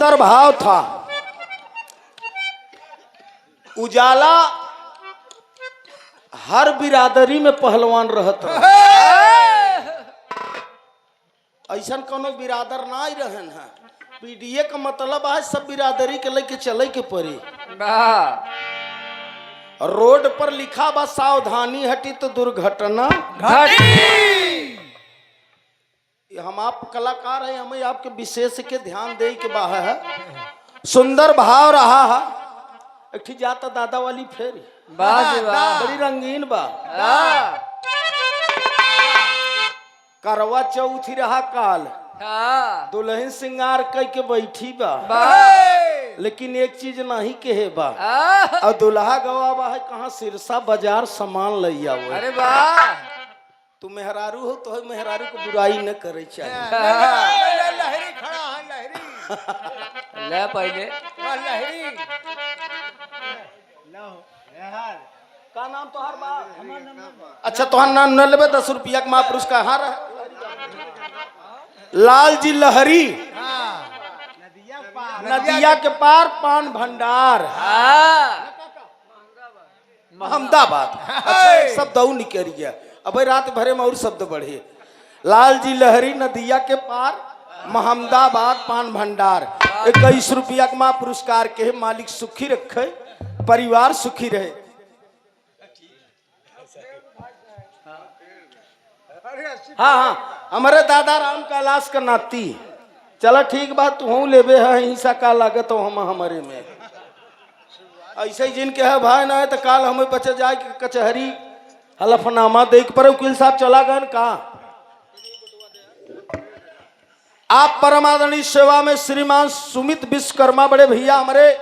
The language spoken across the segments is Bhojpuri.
सुंदर भाव था। उजाला हर बिरादरी में पहलवान रहता, ऐसा कोनो बिरादर ना ही रहन है। पीडीए का मतलब है सब बिरादरी के लेके चले के पड़ी। रोड पर लिखा बा सावधानी हटी तो दुर्घटना घटी। हम आप कलाकार हैं, हमें आपके विशेष के ध्यान दे के बाहर है। सुंदर भाव रहा है। एक जाता दादा वाली फेरी बड़ी रंगीन बा। करवा चौथी रहा काल, दुल्हन सिंगार कई के बैठी बा, लेकिन एक चीज नहीं कहे बा। और दुल्हा गवा बा है कहाँ सिरसा बाजार सामान ले आओ। अरे वाह, तू मेहरारू हो तो मेहरारू को बुराई न करे चाहिए। लहरी खड़ा है, लहरी ले पहले लहरी का नाम तोहार बा? अच्छा तोहार नाम न लेबे 10 रुपया के महापुरस्कार। हाँ लाल जी लहरी, नदिया के पार पान भंडार, अहमदाबाद। अच्छा शब्द और निकल गया, अब रात भरे में और शब्द बढ़े। लाल जी लहरी, नदिया के पार, महमदाबाद पान भंडार। 21 रुपया के महापुरस्कार के मालिक सुखी रखे, परिवार सुखी रहे। हाँ हाँ, हमारे दादा राम कैलाश का नाती। चलो ठीक बात, तू हूँ लेबे है हिंसा का लागत हो हम हमारे में। ऐसे ही जिनके है भाई ना है तो काल हमें बचे जाए कि कचहरी हलफनामा देख पर वकील साहब चला गए का। आप परमादरणीय सेवा में श्रीमान सुमित विश्वकर्मा बड़े भैया, हमारे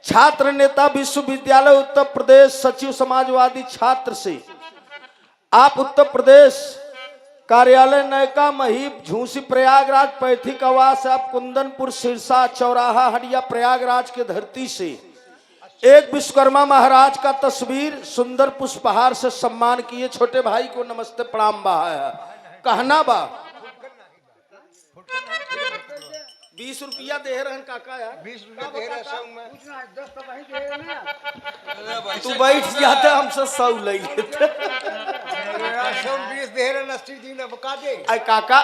छात्र नेता, विश्वविद्यालय उत्तर प्रदेश सचिव, समाजवादी छात्र से आप उत्तर प्रदेश कार्यालय नयका महीप झूसी प्रयागराज पैथिक आवास, आप कुंदनपुर सिरसा चौराहा हडिया प्रयागराज के धरती से एक विश्वकर्मा महाराज का तस्वीर सुंदर पुष्पहार से सम्मान किए। छोटे भाई को नमस्ते प्रणाम बा है। कहना बा 20 रुपया दे रहे काका यार, 20 रुपया दे रहा सब में। तू बैठ जाते हमसे 100 ले लेते। 20 दे रहे नस्ती दिन अब का दे। आई काका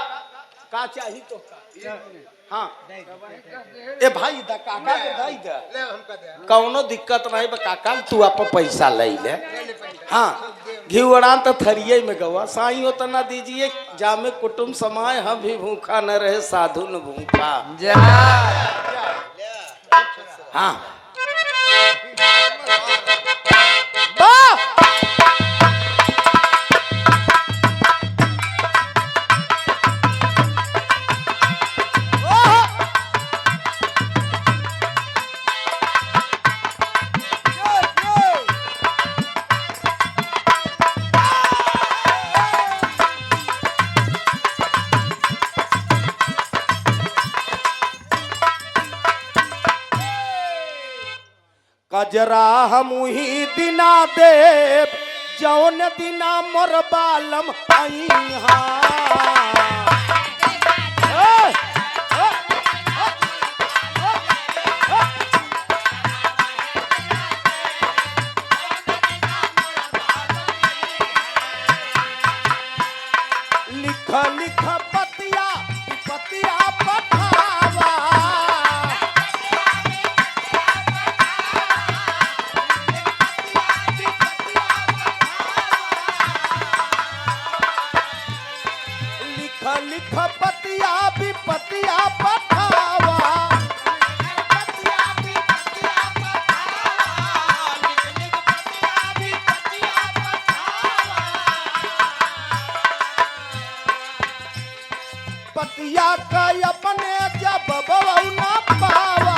का चाहिए तो हाँ ए भाई दा काका के दाई दा ले हमका दे। कौनो दिक्कत नहीं बा काका, तू अपन पैसा ले ले। हाँ घीवड़ान तो थरिये में गवा साई हो तो ना दीजिए, जामे कुटुंब समाए हम भी भूखा न रहे साधु न भूखा। हाँ कजरा हमही दिना देव जौन दिना मोर बालम आई। लिख लिख पतिया पतिया पठावा, लिख पतिया भी पतिया पठावा। पतिया का अपने जब बबू ना पावा,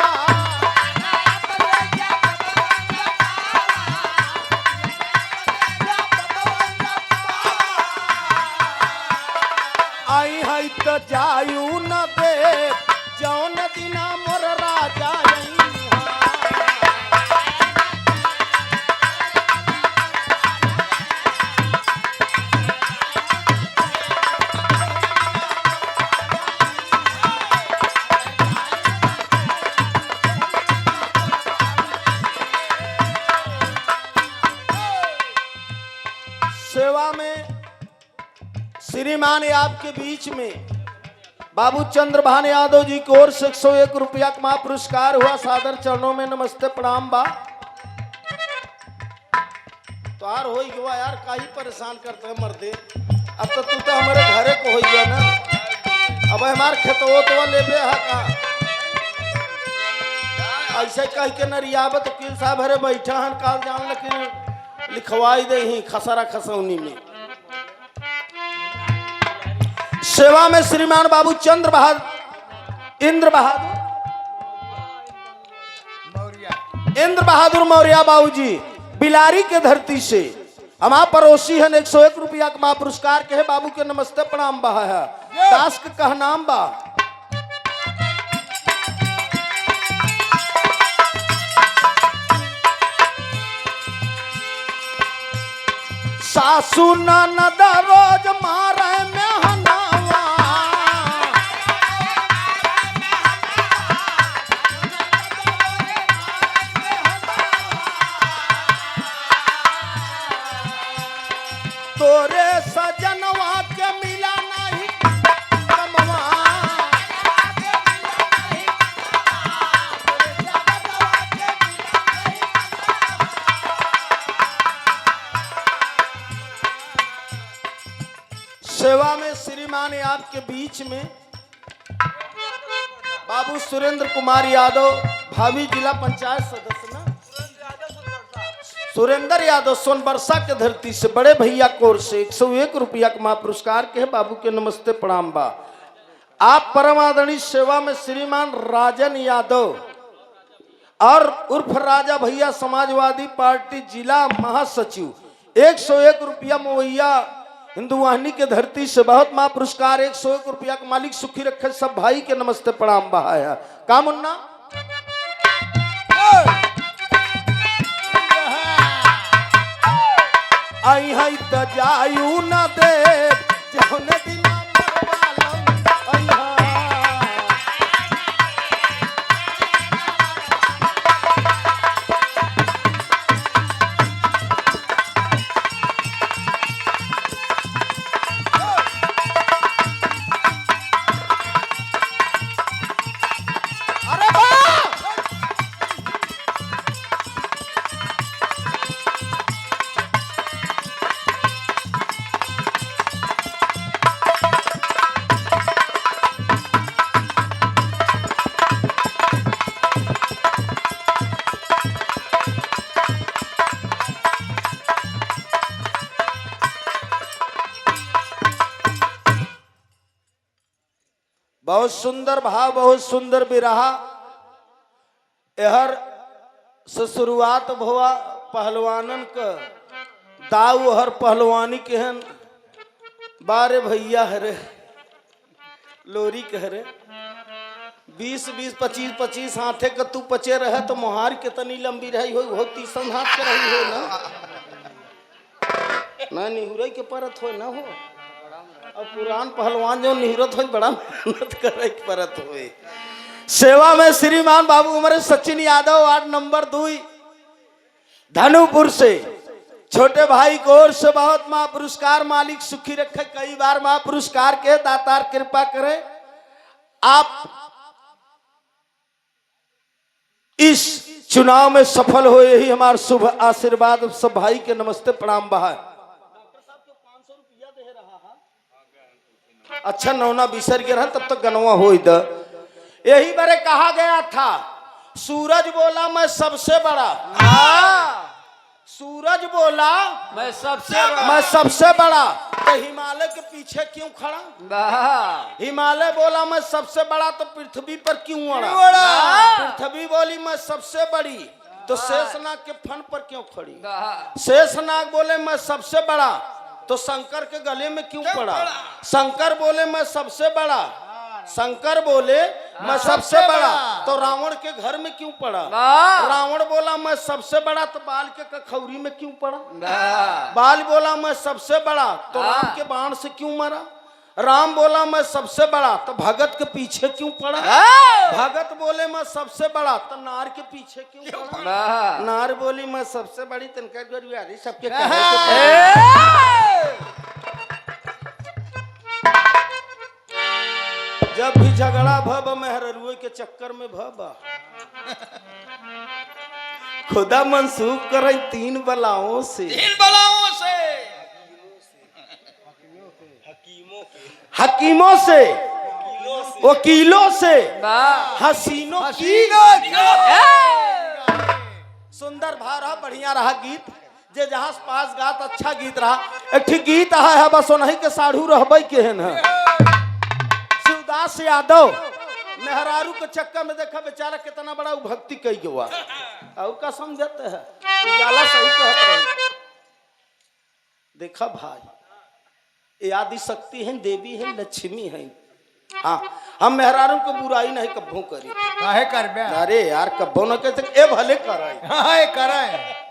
आई है तो जायू न दे जौन दिना मोर राजा। सेवा में श्रीमान आपके बीच में बाबू चंद्रभान यादव जी की ओर से 101 रुपया का महापुरस्कार हुआ। सादर चरणों में नमस्ते प्रणाम बा। तो यार हो गया यार, काहे परेशान करते हैं मर्दे। अब तो तू तो हमारे घरे को हो गया ना, अब हमारे खेतों तो लेबे है का ऐसे कह के नरियावत वकील साहब हरे बैठा हन काल जान, लेकिन लिखवाई दे ही खसरा खसौनी में। सेवा में श्रीमान बाबू इंद्र बहादुर मौर्य बाबूजी बिलारी के धरती से हमारा पड़ोसी है। 101 रुपया का महापुरस्कार के है बाबू के नमस्ते प्रणाम बहा है। दास के कह नाम बा सासू ननद रोज मारे मेहनावा, तोरे सजनवा के मिला नहीं कमवा, सेवा में श्रीमान आपके बीच में बाबू सुरेंद्र कुमार यादव, भावी जिला पंचायत सदस्य ना सुरेंद्र यादव सोनबरसा के धरती से बड़े भैया कोर से 101 रुपया का महापुरस्कार के है बाबू के नमस्ते प्रणाम बा। आप परम आदरणीय सेवा में श्रीमान राजन यादव और उर्फ राजा भैया समाजवादी पार्टी जिला महासचिव 101 रुपया मोहैया हिंदुवाहिनी के धरती से बहुत महापुरस्कार 101 रुपया का मालिक सुखी रखे सब भाई के नमस्ते प्रणाम बहाया। का मुन्ना आई है त जायू न दे जौने दिना मरवालम आई है। बहुत सुंदर भाव, बहुत सुंदर बिरहा एहर से शुरुआत भवा पहलवानन का दाऊ हर पहलवानी के हन बारे भैया हरे लोरी कहरे 20-20 हाथे का तू पचे रहे तो मोहार कितनी लंबी रही हो, बहुत 30 हाथ के रही हो ना निहुरे के परत हो ना हो। अब पुरान पहलवान जो निहुरत हो बड़ा मेहनत करे परत हो। सेवा में श्रीमान बाबू हमारे सचिन यादव वार्ड नंबर 2 धनुपुर से छोटे भाई को ओर से बहुत महापुरस्कार मालिक सुखी रखे, कई बार महापुरस्कार के दातार कृपा करे। आप इस चुनाव में सफल हो, यही हमारा शुभ आशीर्वाद सब भाई के नमस्ते प्रणाम बहा। अच्छा नौना बिसर गया तब तक गनवा हो यही बारे कहा गया था सूरज बोला मैं सबसे बड़ा, सूरज बोला मैं सबसे बड़ा तो हिमालय के पीछे क्यों खड़ा? हिमालय बोला मैं सबसे बड़ा तो पृथ्वी पर क्यों अड़ा? पृथ्वी बोली मैं सबसे बड़ी तो शेषनाग के फन पर क्यों खड़ी? शेषनाग बोले मैं सबसे बड़ा तो शंकर के गले में क्यों पड़ा? शंकर बोले मैं सबसे बड़ा, शंकर बोले मैं सबसे बड़ा तो रावण के घर में क्यों पड़ा? रावण बोला मैं सबसे बड़ा तो बाल के कखौरी में क्यों पड़ा? बाल बोला मैं सबसे बड़ा तो राम के बाण से क्यों मरा? राम बोला मैं सबसे बड़ा तो भगत के पीछे क्यों पड़ा? भगत बोले मैं सबसे बड़ा तो नार के पीछे क्यों पड़ा? नार बोली मैं सबसे बड़ी तनका सबके झगड़ा भब मेहरुए के चक्कर में भब खुदा मंसूब करे 3 बलाओं से हकीमों से वकीलों से हसीनों की सुंदर भा रहा बढ़िया रहा गीत जे जहां पास गात अच्छा गीत रहा एक ठीक गीत है बस नहीं के साढ़ू रहबे केहन है शिवदास यादव मेहरारू के चक्कर में देखा बेचारा कितना बड़ा भक्ति कई हुआ और का समझते है उजाला सही कहत रहे देखा भाई ये आदि शक्ति है देवी है लक्ष्मी है हाँ हम मेहरारू को बुराई नहीं कब्बों करी काहे करबे अरे यार कब्बों न कहते ए भले कराई हां करे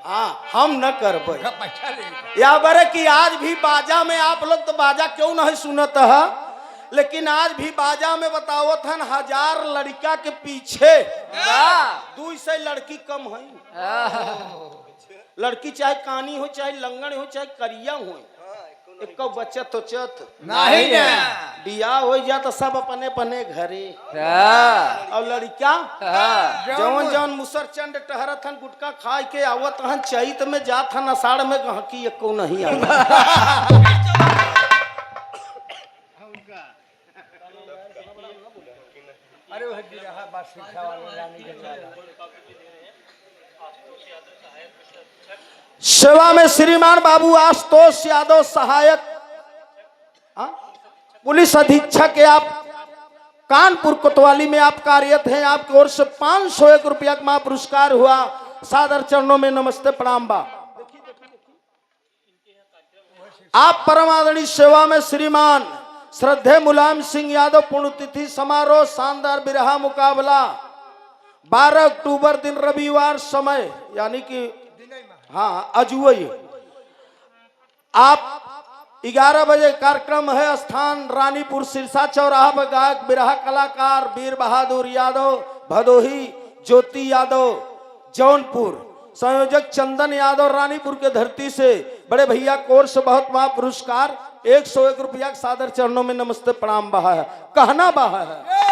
हाँ हम न करबे पैसा ले या बरे कि आज भी बाजा में आप लोग तो बाजा क्यों नहीं सुनत है लेकिन आज भी बाजा में बताओ था 1000 लड़का के पीछे 200 लड़की कम है लड़की चाहे कानी हो चाहे लंगड़ हो चाहे करिया हो एक बचत तो चत नहीं ना बियाह हो जा तो सब अपने अपने घरे और लड़का जौन जौन मुसर चंड टहरत हन गुटका खाए के आवत हन चैत में जात हन अषाढ़ में गहकी एको नहीं आवा अरे वो जी रहा बात शिक्षा वाले रानी के सेवा में श्रीमान बाबू आशुतोष यादव सहायक पुलिस अधीक्षक है आप कानपुर कोतवाली में आप कार्यरत हैं आपकी ओर से 501 रुपया का महापुरस्कार हुआ सादर चरणों में नमस्ते प्रणाम बा आप परम आदरणीय सेवा में श्रीमान श्रद्धेय मुलायम सिंह यादव पुण्यतिथि समारोह शानदार बिरहा मुकाबला 12 अक्टूबर दिन रविवार समय यानी कि हाँ अजुई आप 11 बजे कार्यक्रम है स्थान रानीपुर सिरसा चौराहा पर गायक बिरहा कलाकार वीर बहादुर यादव भदोही ज्योति यादव जौनपुर संयोजक चंदन यादव रानीपुर के धरती से बड़े भैया कोर से बहुत महा पुरस्कार 101 रुपया सादर चरणों में नमस्ते प्रणाम बहा है कहना बहा है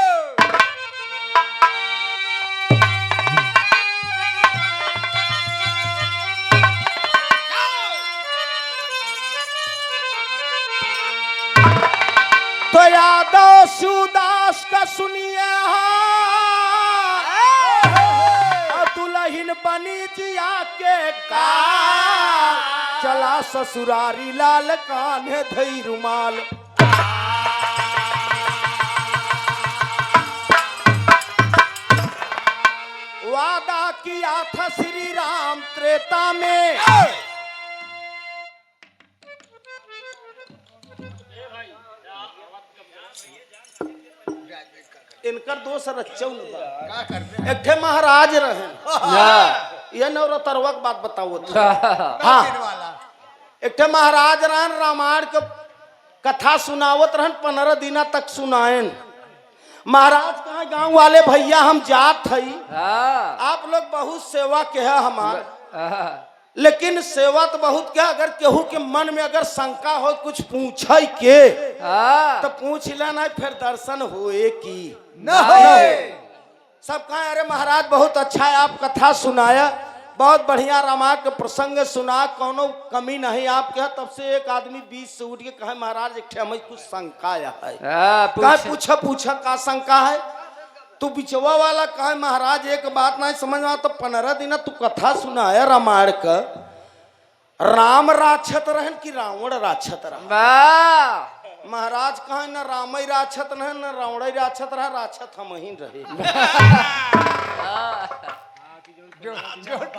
तो यादव शिवदास का सुनिए दुल्हन बनी जिया के का चला ससुरारी लाल कान्हे धई रुमाल वादा किया था श्री राम त्रेता में इनकर दोस्त रचौन एक थे महाराज रहे ये नवरतरवा की बात बताओ हाँ एक थे महाराज रहन रामायण के कथा सुनावत रहन 15 दिन तक सुनाएन महाराज कहा गांव वाले भैया हम जात हई आप लोग बहुत सेवा के है हमार लेकिन सेवा तो बहुत क्या अगर केहू के मन में अगर शंका हो कुछ पूछे के तो पूछ लेना फिर दर्शन होए की न सब कहा अरे महाराज बहुत अच्छा है आप कथा सुनाया बहुत बढ़िया रामायण के प्रसंग सुना कोनो कमी नहीं आपके तब से एक आदमी बीच से उठ के कहे महाराज एक हमें कुछ शंका है पूछा का शंका है तू बिचवा वाला कहे महाराज एक बात नहीं समझ में तो 15 दिन तू कथा सुनाया रामायण का राम राक्षत रहन कि रावण राक्षत रहा महाराज कहे न राम ही राक्षत रहे न रावण ही राक्षत रहा राक्षत हम ही रहे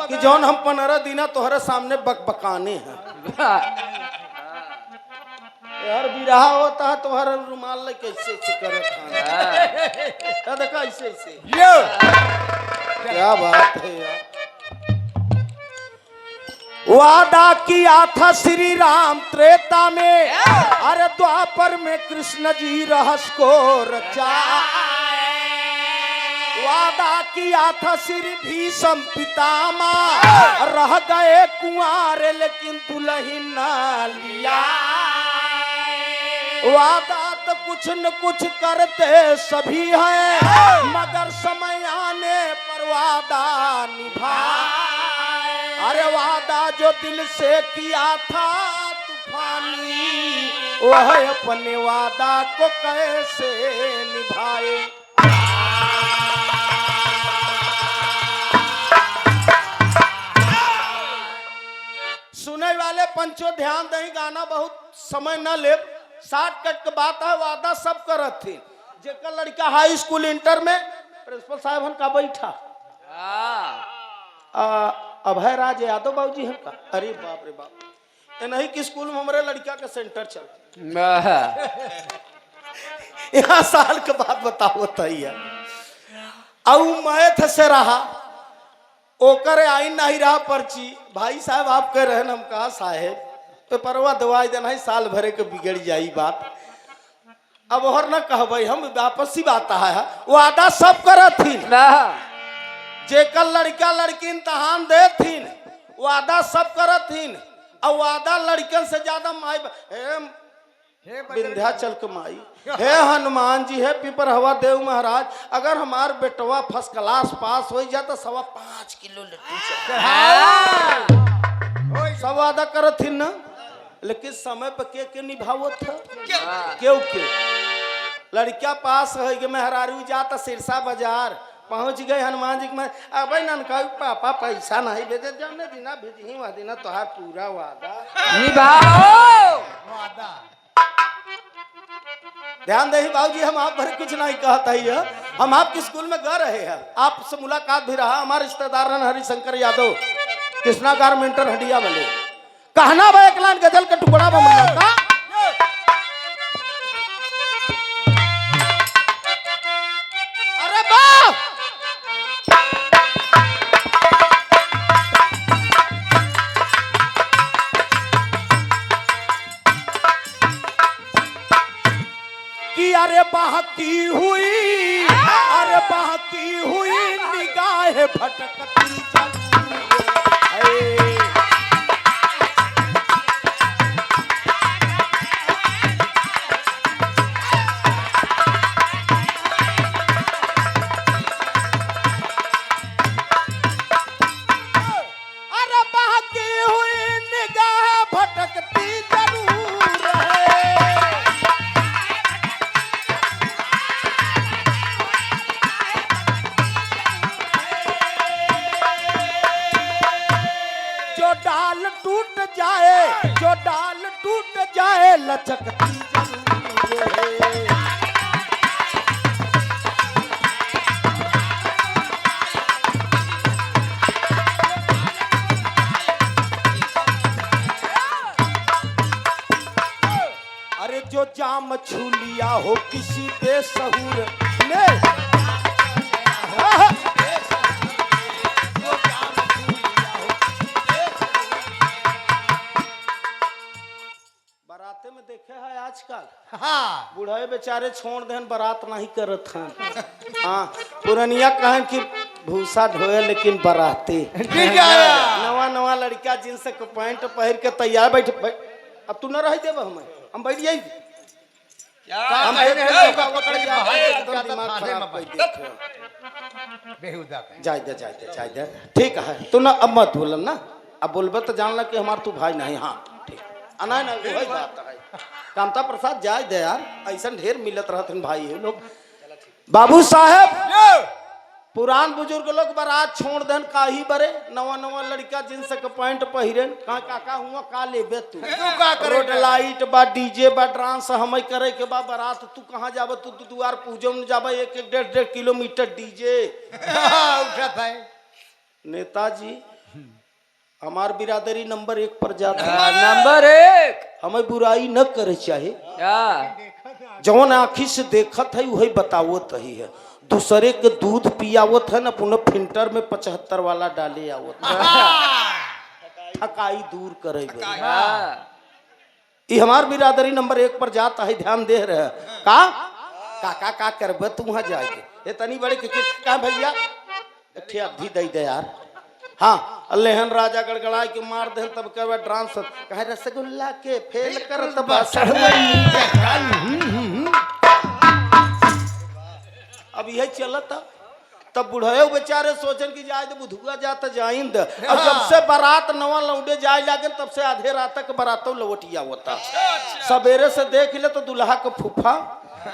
कि जौन हम 15 दिन तोहरे सामने बकबकाने हैं यार बिरहा होता है तुम्हारा रुमाल ले कैसे ऐसे करे खाना देखा ऐसे ऐसे क्या बात है यार वादा किया था श्री राम त्रेता में अरे द्वापर में कृष्ण जी रहस्य को रचा वादा किया था श्री भीष्म पितामह रह गए कुंवारे लेकिन दुल्हन न लिया वादा मेहनत कुछ न कुछ करते सभी हैं, मगर समय आने पर वादा निभा। अरे वादा जो दिल से किया था तूफानी, वह अपने वादा को कैसे निभाए। सुने वाले पंचो ध्यान दही, गाना बहुत समय न ले, शॉर्ट कट के बात है। वादा सब करत थी, जेकर लड़का हाई स्कूल इंटर में प्रिंसिपल साहब का बैठा अभय राज यादव बाबूजी हम का। अरे बाप रे बाप, नहीं कि स्कूल में हमारे लड़का का सेंटर चल। यहाँ साल के बाद बताओ मैथ से रहा, ओकर आई नहीं रहा पर्ची। भाई साहब आप कह रहे हैं, हम कहा साहेब पेपरवा दवाई देना है, साल भरे के बिगड़ जाई बात। अब और न कहबई, हम वापसी बात है। वादा सब करत थी, जेकर लड़का लड़की इम्तहान दे थी, वादा सब करत थी। और वादा लड़कन से ज्यादा माई विंध्याचल के माई, हे हनुमान जी, हे पीपर हवा देव महाराज, अगर हमार बेटवा फर्स्ट क्लास पास हो जाता 5.25 किलो लड्डू सब वादा करत थी ना। लेकिन समय पर के निभावत था, क्यों लड़का पास हो गए, मेहरारू जाता सिरसा बाजार पहुंच गए हनुमान जी के। अब नन कहू पापा पैसा नहीं भेजे, जाने दिना भेजी वह दिना तोहार पूरा वादा निभाओ। ध्यान दही बाबूजी, हम आप भर कुछ नहीं कहता ही, हम आपके स्कूल में गए रहे हैं, आपसे मुलाकात भी रहा। हमारे रिश्तेदार हरिशंकर यादव कृष्णा गारमेंटर हंडिया वाले, कहना बा एक लाइन गजल का टुकड़ा बा। अरे बा कि अरे बहकी हुई, अरे बहकी हुई निगाह भटकती चली। अरे बहकी हुई निगाह भटकती जरूर है। जो डाल टूट जाए लचकती जरूर है। अरे जो जाम छू लिया हो किसी बेसहूर ने, बराते में देखे है आजकल, हाँ बूढ़े बेचारे छोड़ देन बारात नहीं करत हैं। हाँ पुरनिया कहें कि भूसा ढोए लेकिन बराते नवा नवा लड़का जींस के पैंट पहन के तैयार बैठ। अब तू न रह देब, हम बैठ जाई। जाए ठीक है, तू ना अब मत बोल ना, अब बोलबे तो जानला कि हमार तू भाई नहीं। हाँ ठीक ना वही बात है। कामता प्रसाद जाए दे यार, ऐसा ढेर मिलत रहते भाई है लोग। बाबू साहब पुरान बुजुर्ग लोग बारात छोड़ देन काही बरे, नवा नवा लड़का जींस के पैंट पहिरे। कहा काका हुआ का लेबे तू का रोड लाइट बा, डीजे बा, डांस हम करे के बा बारात। तू कहाँ जाबे? तू द्वार पूजो में जाबे, 1-1.5 किलोमीटर डीजे उठा था। नेताजी हमार बिरादरी नंबर 1 पर जाता है, नंबर 1। हमें बुराई न करे चाहे, जौन आँखी से देखत है वही बतावत ही है। दूसरे के दूध पियावत है न, पुनः फिल्टर में 75 वाला डाले आवत, थकाई दूर करे। ये हमार बिरादरी नंबर 1 पर जाता है, ध्यान दे रहे का काका का करबे तू वहां जाएंगे। ये तनी बड़े कहा भैया एक अभी दे दे यार। हाँ लेहन राजा गड़गड़ा के मार दे तब करवा डांस कहे रसगुल्ला के फेल कर तब अब यही चलता। तब बुढ़े बेचारे सोचन कि जाए तो बुधुआ जाता जाइंद। अब जब से बारात नवा लौंडे जाए लागे तब से आधे रात तक बारातों लौटिया होता। सवेरे से देख ले तो दुल्हा का फूफा,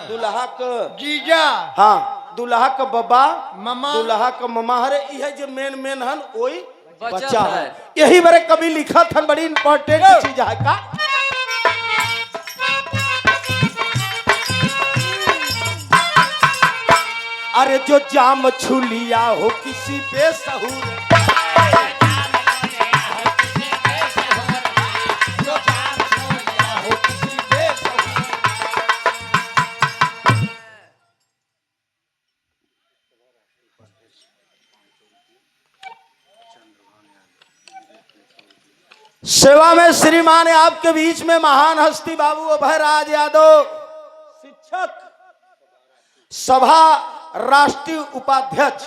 दुल्हा का जीजा, हाँ दुल्हा का बाबा, मामा, दुल्हा का मामा, हरे यह जो मेन हन वही बच्चा बच्चा है। है। यही बारे कभी लिखा था, बड़ी इंपॉर्टेंट चीज है का। अरे जो जाम छुलिया हो किसी बेसहूर, सेवा में श्रीमान आपके बीच में महान हस्ती बाबू अभयराज यादव, शिक्षक, सभा राष्ट्रीय उपाध्यक्ष,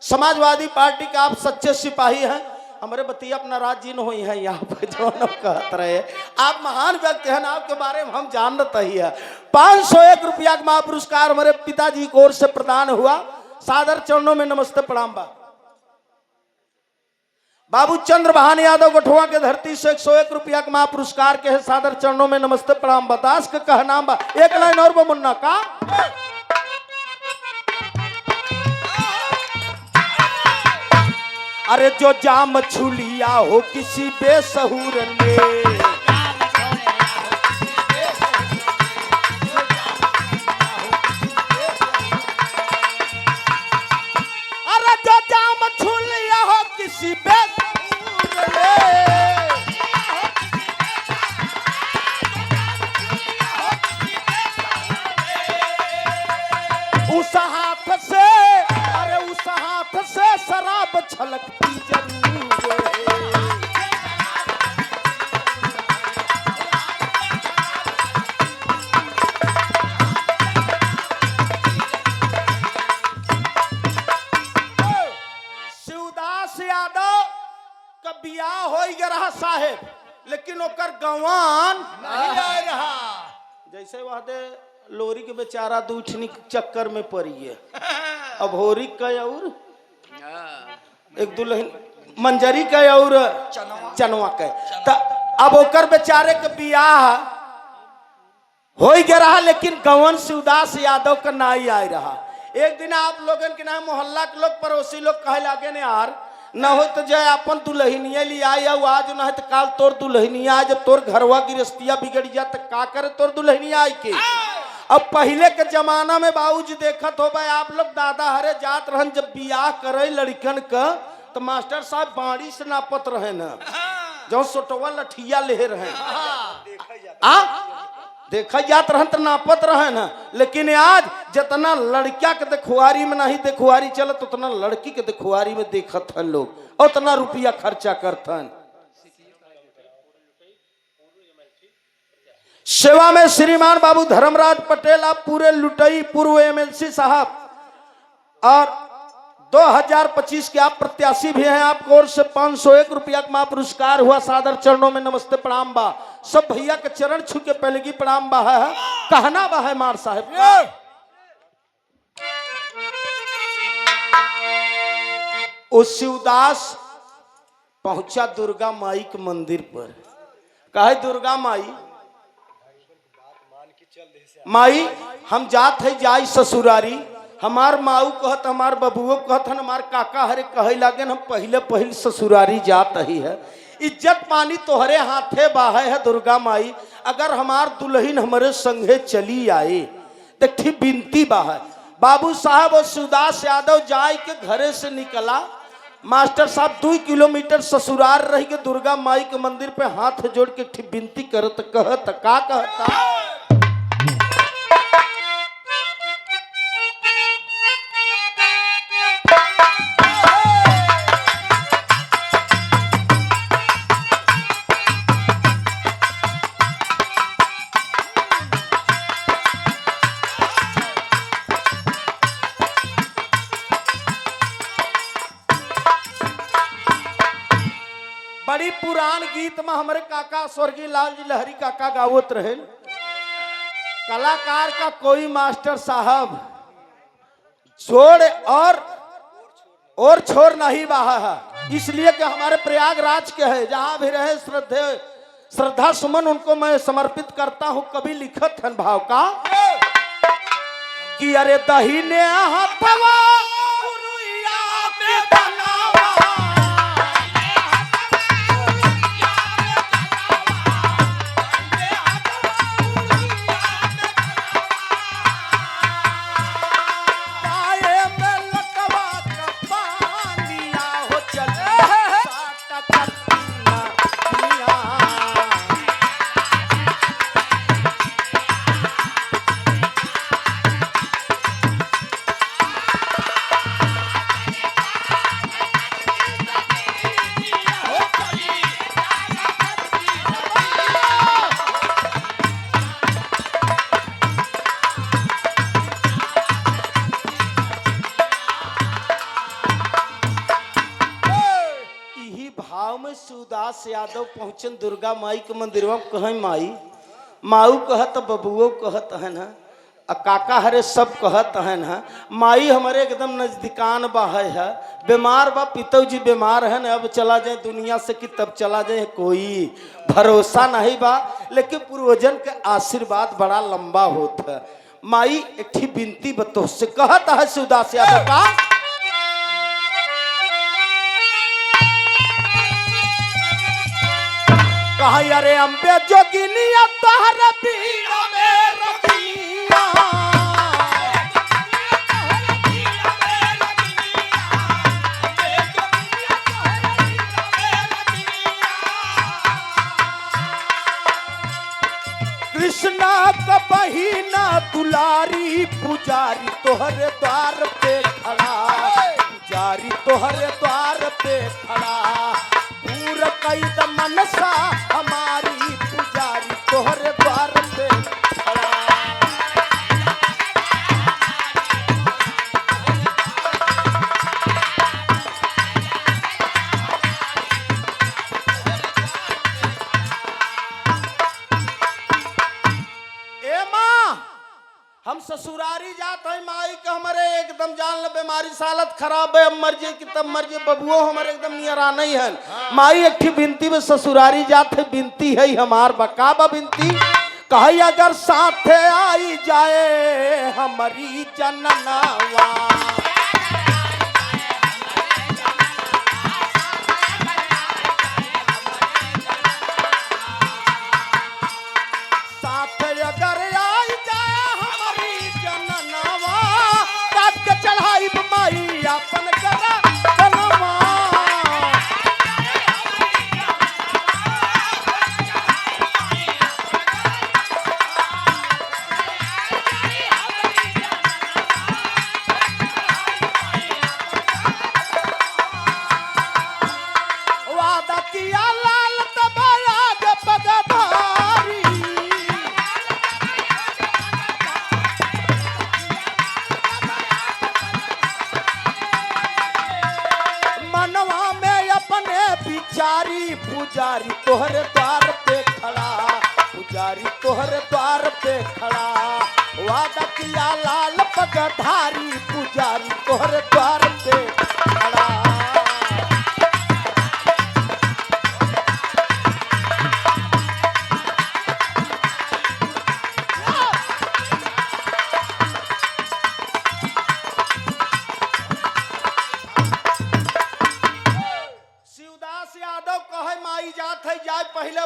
समाजवादी पार्टी का आप सच्चे सिपाही हैं। हमारे बतिया अपना राज्य न हुई है यहाँ पे जो कहते रहे। आप महान व्यक्ति हैं, आपके बारे में हम जानते ही है। 501 रुपया का महापुरस्कार हमारे पिताजी की ओर से प्रदान हुआ। सादर चरणों में नमस्ते प्रणाम बा। बाबू चंद्रभान यादव गठुआ के धरती से 101 रुपया का महापुरस्कार के है। सादर चरणों में नमस्ते प्रणाम बतास का कहनाम बा। एक लाइन और मुन्ना का। अरे जो जाम छुलिया हो किसी बेसहूर ने, अरे जो जाम छुलिया हो किसी बेसहूर ने, उस हाथ से, अरे उस हाथ से शराब छलकती जरूर है। शिवदास यादव का बियाह हो गया साहेब, लेकिन ओकर गवान नहीं रह रहा। जैसे वह दे लोरी के बेचारा दूठनी चक्कर में पड़ी है। अब होरी का और एक दुल्हन मंजरी का और चनवा का, तो अब ओकर बेचारे के बियाह हो गया, लेकिन गवन शिवदास यादव का नाई आ रहा। एक दिन आप लोगन के नाम मोहल्ला के लोग, पड़ोसी लोग कहे लागे ने यार न हो तो जय अपन दुल्हनिया ले आए, आज न है तो काल तोर दुल्हनिया आ, जब तोर घरवा की रस्तिया बिगड़ जा तो का करे तोर दुल्हनिया आई के। अब पहले के जमाना में बाबूजी देखत हो भाई आप लोग दादा हरे जात रहन, जब बियाह करे लड़कन का तो मास्टर साहब बाड़ी से नापत रहे न, जो सोटवा लठिया ले रहे देखा जात रहन तो नापत रहे न। लेकिन आज जितना लड़किया के देखुआरी में नहीं देखुआरी चलत, उतना लड़की के देखुआरी में देखत हन लोग, उतना रुपया खर्चा करतन। सेवा में श्रीमान बाबू धर्मराज पटेल आप पूरे लुटई पूर्व एमएलसी साहब, और 2025 के आप प्रत्याशी भी हैं। आपको ओर से 501 रुपया का महापुरस्कार हुआ। सादर चरणों में नमस्ते प्रणाम बा। सब भैया के चरण छू के पहले की प्रणाम बा है, कहना बा है मार साहब। ओ शिवदास पहुंचा दुर्गा माई के मंदिर पर, कहे दुर्गा माई, माई हम जात है जाई ससुरारी, हमार माऊ कहत, हमार बबुओ कहत, हमार काका हरे कहे लागे हम पहले ससुरारी जात ही है। इज्जत पानी तोहरे हाथे बाहे है दुर्गा माई, अगर हमार दुल्हन हमारे संगे चली आए तो ठीक बिनती बाहे। बाबू साहब और शिवदास यादव जाए के घरे से निकला। मास्टर साहब 2 किलोमीटर ससुराल रह के दुर्गा माई के मंदिर पे हाथ जोड़ के ठीक बिनती करत, कहत का कहता, बड़ी पुरान गीत में हमारे काका स्वर्गीय लाल जी लहरी काका गावत रहे। कलाकार का कोई मास्टर साहब छोड़ और छोड़ नहीं बहा है, इसलिए कि हमारे प्रयागराज के है, जहां भी रहे श्रद्धा सुमन उनको मैं समर्पित करता हूं। कभी लिखत है भाव का कि अरे दहीने हथवा गुरुया में बनावा, शिवदास यादव पहुंचन दुर्गा माई के मंदिर में। कहें माई, माऊ कहत बबुओ कहत है ना, काका हरे सब कहत है ना। माई हमारे एकदम नजदीकान बा है, बीमार बा, पिता जी बीमार है ना, अब चला जाए दुनिया से कि तब चला जाए, कोई भरोसा नहीं बा। लेकिन पूर्वजन के आशीर्वाद बड़ा लंबा होता है। माई एक ही बिनती बतो से कहत है शिवदास यादव का, कहा अरे अम्बे जोगिनिया तोहर पीर में रखिया, कृष्णा का बहिना दुलारी, पुजारी तोहरे द्वार पे खड़ा, पुजारी तोहरे द्वार पे खड़ा, पूरा कैद मनसा हमारी, पुजारी तोहरे द्वार पे खड़ा। ए माँ, हम ससुरारी जात है, माई के हमारे एकदम जान ले बीमारी हालत खराब है, अब मर जाए कि तब मर जाए, बबुओ हमारे एकदम नियरा नहीं है। माई एक ही बिनती में ससुरारी जात है, बिनती है हमार बकाबा बिनती, कही अगर साथे आई जाए हमारी जननवा, साथे अगर आई जाए हमारी जननवा, काट के चढ़ाई माई अपन करा जनवा। वादा किया लाल तबाया के पगधारी, मनवा में अपने बिचारी, पुजारी तोहरे द्वार पे खड़ा, पुजारी तोहरे द्वार पे खड़ा, वादा किया लाल पगधारी, पुजारी तोहरे द्वार पे खड़ा। शिवदास यादव कहे माई जात है जाए पहले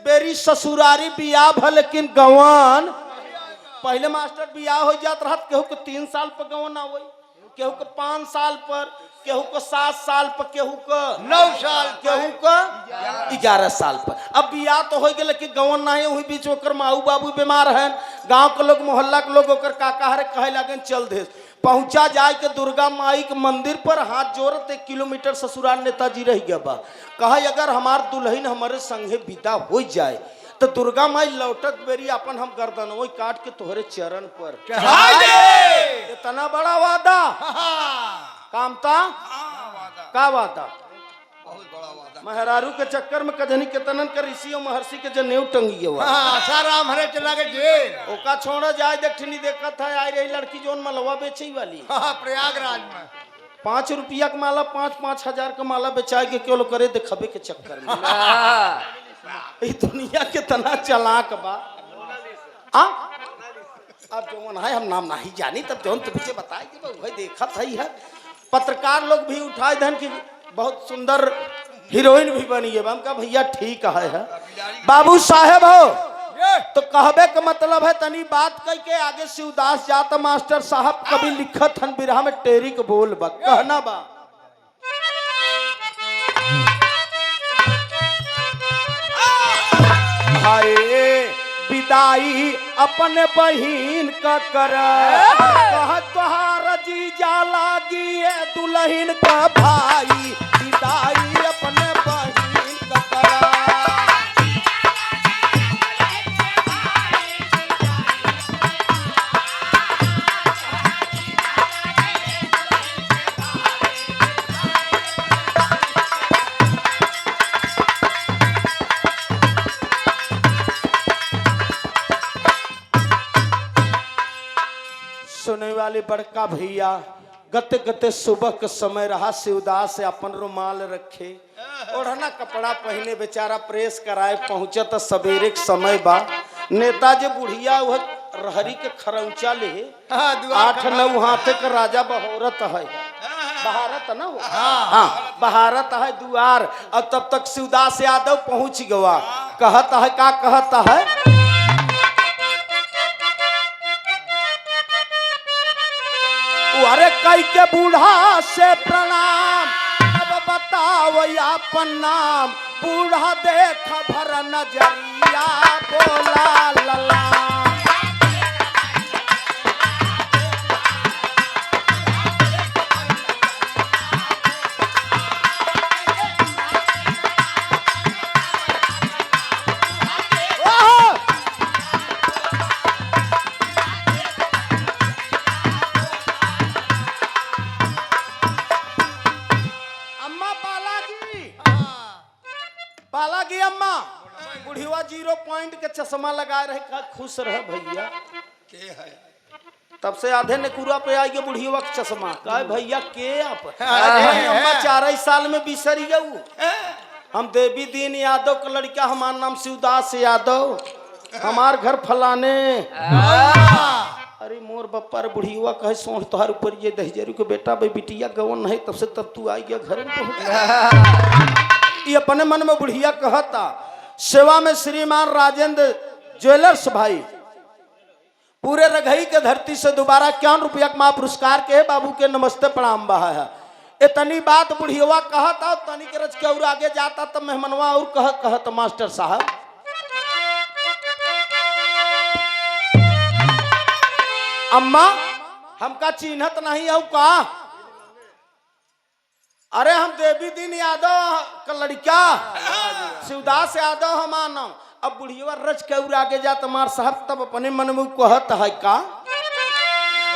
बेरी ससुरारी बियाह भ, लेकिन गवन पहले मास्टर बियाह हो जात रहत, केहू के 3 साल पर गवन आवई, केहू के 5 साल पर, केहू के 7 साल पर, केहू के 9 साल, केहू के 11 साल पर। अब बियाह तो हो गए लेकिन गवन नहीं हुई, बीच ओकर माऊ बाबू बीमार हैं, गांव के लोग मोहल्ला के लोग ओकर काका हरे कहे लगे चल दे। पहुंचा जाए के दुर्गा माई के मंदिर पर, हाथ जोड़त 1 किलोमीटर ससुराल नेताजी रह गया बा, कहा अगर हमार दुल्हन हमारे संगे विदा हो जाए तो दुर्गा माई लौटत बेरी अपन हम गर्दन वही काट के तोहरे चरण पर इतना बड़ा वादा कामता का वादा महरारू के चक्कर में कजनी के तनन कर ऋषि और महर्षि के जनेऊ टंगी हुआ हाँ साराम हरे चला के जेल। ओका छोड़ा जाए देखनी देखा था आई रही लड़की जोन मलवा बेचे वाली हाँ प्रयागराज में 5 रुपया का माला 5-5 हजार का माला बेचाए के क्यों करे दिखावे के चक्कर में ये दुनिया के तना चालाक बा अब जो है हम नाम नहीं जानी तब जो तुझे बताएगी भाई देखा था है पत्रकार लोग भी उठाए धन की बहुत सुंदर हीरोइन भी बनी है हम कहा भैया ठीक है बाबू साहेब हो तो कहबे का मतलब है तनी बात कह के आगे शिवदास जाता मास्टर साहब कभी लिखत हन बिरहा में टेरी के बोल बा कहना बा हाय विदाई अपने बहिन का कर कह तोहार जीजा लागी दुल्हन का भाई विदाई अपने बहिन का कर सुने वाले बड़का भैया गते गते सुबह के समय रहा शिवदास से अपन रुमाल रखे ओढ़ना कपड़ा पहने बेचारा प्रेस कराए पहुंचे तो सवेरे के समय बा नेताजी बुढ़िया वह रहरी के खरौचा ले 8-9 हाथे के राजा बहोरत है बहारत ना हो हाँ बहारत है दुआर और तब तक शिवदास यादव पहुंच गया कहता है का कहता है अरे कई के बूढ़ा से प्रणाम अब बताओ अपन नाम बूढ़ा देख भर नजरिया बोला लला बालागी अम्मा बुढ़िया 0 पॉइंट के चश्मा लगाए रहे का खुश रह भैया के है तब से आधे ने कुरा पे आई बुढ़िया का चश्मा कहे भैया के आप अम्मा 4 साल में बिसरी गऊ हम देवी दीन यादव का लड़का हमारा नाम शिवदास यादव हमार घर फलाने अरे मोर बप्पा रे बुढ़िया कहे सोच तोहार ऊपर ये दहजरू के बेटा भाई बिटिया गवन है तब से तब तू आई गया घर में ये अपने मन में बुढ़िया कहता सेवा में श्रीमान राजेंद्र ज्वेलर्स भाई पूरे रघई के धरती से दोबारा 51 रुपया का पुरस्कार के बाबू के नमस्ते प्रणाम बहा है इतनी बात बुढ़िया कहता तनी के रच के और आगे जाता तब मेहमनवा और कहत मास्टर साहब अम्मा हमका चिन्हत नहीं है का अरे हम देवी दीन यादव का लड़का शिवदास यादव हमारा नाम अब बुढ़िया रच के आगे जा तुम्हार साहब तब अपने मन में कहत है का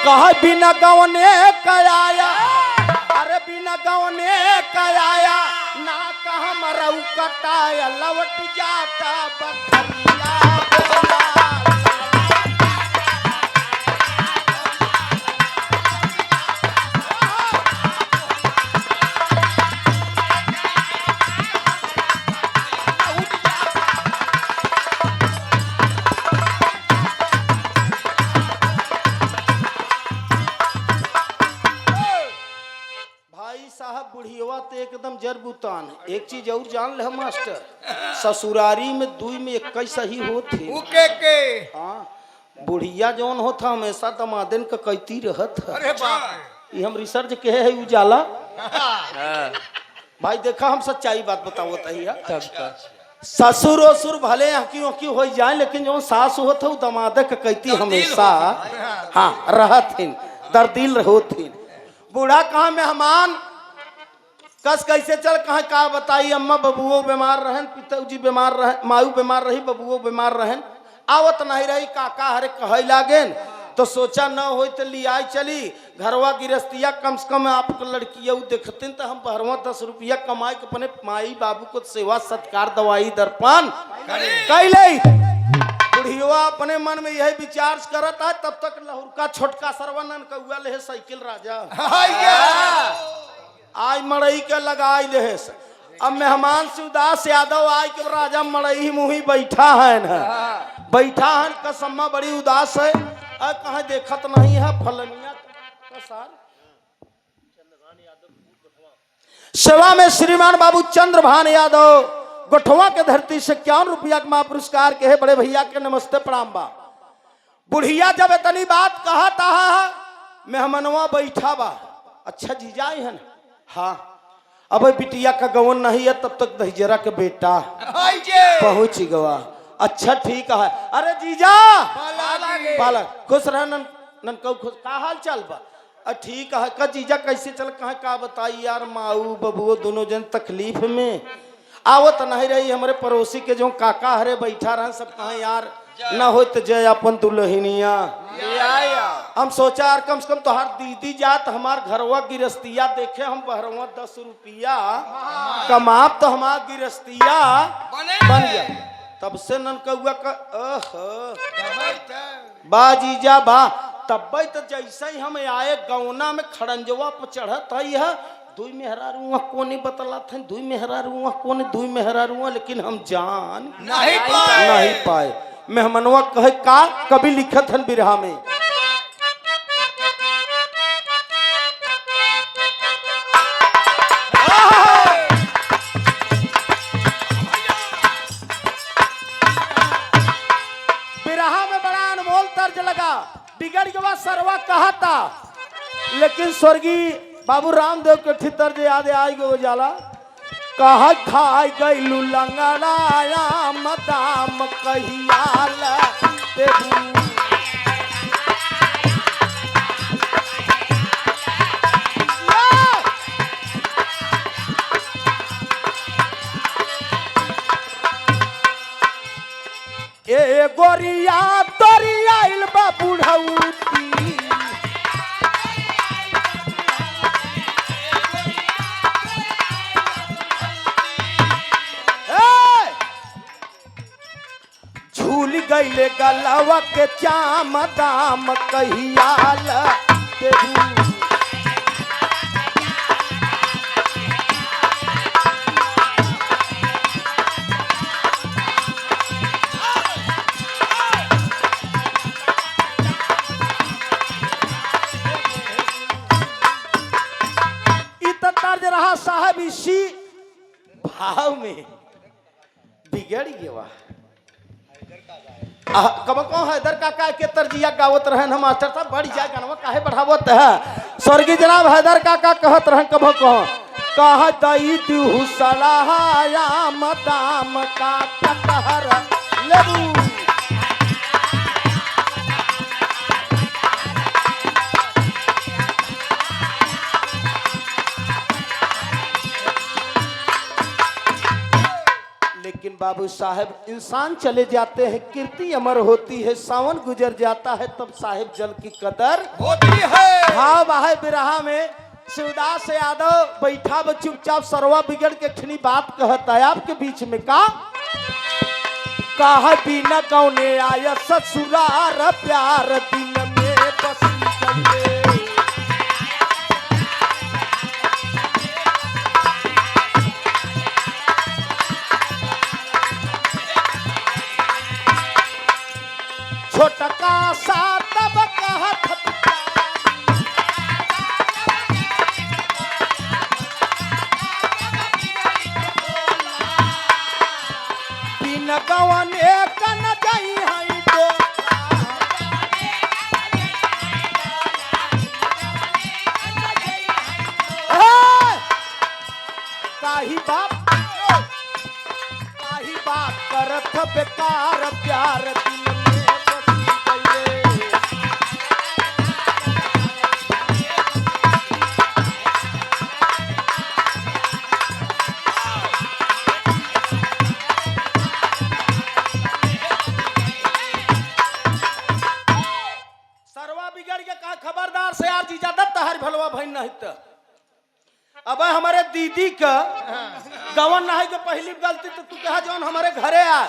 कहा बिना गवने कयाया अरे बिना गवने कयाया ना कहा मरऊ कटाया लवट जाता बखरिया बोला बुढ़िया तो एकदम जरबुतान एक चीज और जान ले मास्टर ससुरारी में 2 में 21 ही होते हाँ बुढ़िया जौन होता हमेशा दमादन का कहती रहत है अरे बाप ये हम रिसर्च के है उजाला भाई देखा हम सच्चाई बात बताओ ससुर असुर भले क्यों हो जाए लेकिन जो सास होत है दमाद का कहती हमेशा हाँ रहथिन दर्दिल होथिन बूढ़ा कहा मेहमान कस कैसे चल कहा का बताई अम्मा बबुओ बीमार रहन पिताजी बीमार रहन मायू बीमार रही बबुओ बीमार रहन आवत नहीं रही काका हरे कहे लागेन तो सोचा न हो तो लियाई चली घरवा गिरस्तिया कम से कम आपको लड़किया देखते तो हम बहरवा 10 रुपया कमाए के अपने माई बाबू को सेवा सत्कार दवाई दर्पण कैले। बुढ़िया अपने मन में यही विचार करता है तब तक लहुरका छोटका सरवनन कौआ ले साइकिल राजा आज मड़ई के लगाई ले। अब मेहमान शिवदास यादव आय के राजा मड़ई मुही बैठा है न बैठा है कसम्मा बड़ी उदास है कहा देखत नहीं है फलनिया सार सेवा में श्रीमान बाबू चंद्रभान यादव गोठवा के धरती से 51 रुपया के महापुरस्कार के है बड़े भैया के नमस्ते प्रणाम बा। बुढ़िया जब इतनी बात कहा था मेहमनवा बैठा बा अच्छा जीजा है ना हाँ अब बिटिया का गवन नहीं है तब तक दहिजरा के बेटा पहुंच गवा अच्छा ठीक है अरे जीजा पाला खुश रह ननकऊ खुश का हाल चाल बा ठीक है का जीजा कैसे चल कहा का बताई यार माऊ बबुओ दोनों जन तकलीफ में आवत नहीं रही हमारे पड़ोसी के जो काका हरे बैठा रहे सब कहा यार न हो तो जय अपन दुल्हनिया हम सोचा यार कम से कम तोहार दीदी जात हमार घरवा गिरस्तिया देखे हम बहरवा 10 रुपया कमाब तो हमार गिरस्तिया बन गया तब से ननकौआ का बा जीजा बा तब तो जैसे ही हम आए गौना में खड़ंजवा पर चढ़त है दुई मेहरा रुआ कोने बतला थे दुई मेहरा रुआ कोने दुई मेहरा रुआ लेकिन हम जान नहीं पाए मेहमनवा कहे का कभी लिखत हन बिरहा में बिरहा में बड़ा अनमोल तर्ज लगा बिगड़ गवा सरवा कहा था लेकिन स्वर्गीय बाबू रामदेव के ठितर जे याद आई गो जाला कहा खाई गईलू लंगड़ाया मदाम कहियाल ए गोरिया तोरिया बा बुढ़ौती झूल गईले गलवा के चाम दाम कहियाल इतना तर्ज रहा साहब इसी भाव में बिगड़ गया कब कौन हैदर काका के तरजिया गावत रहन हम मास्टर साहब बढ़ जाए गाना काहे बढ़ावत है स्वर्गीय जनाब हैदर काका कहत रहन कब कह दई तू सलाहाया मदाम का कटहर लेबू लेकिन बाबू साहब इंसान चले जाते हैं कीर्ति अमर होती है सावन गुजर जाता है तब साहिब जल की कदर होती है। हाँ बाहे बिरहा में शिवदास यादव बैठा व चुपचाप सरवा बिगड़ के खनी बात कहता है आपके बीच में का कहा बिना गौने आया ससुरार प्यार दिन में बस छोटका सा तब कहत बिन गवने कन जाई हई तो काही बात करत बेकार प्यार दिल अब हमारे दीदी का गवन नहीं के पहली गलती तो तू कहा जौन हमारे घरे आ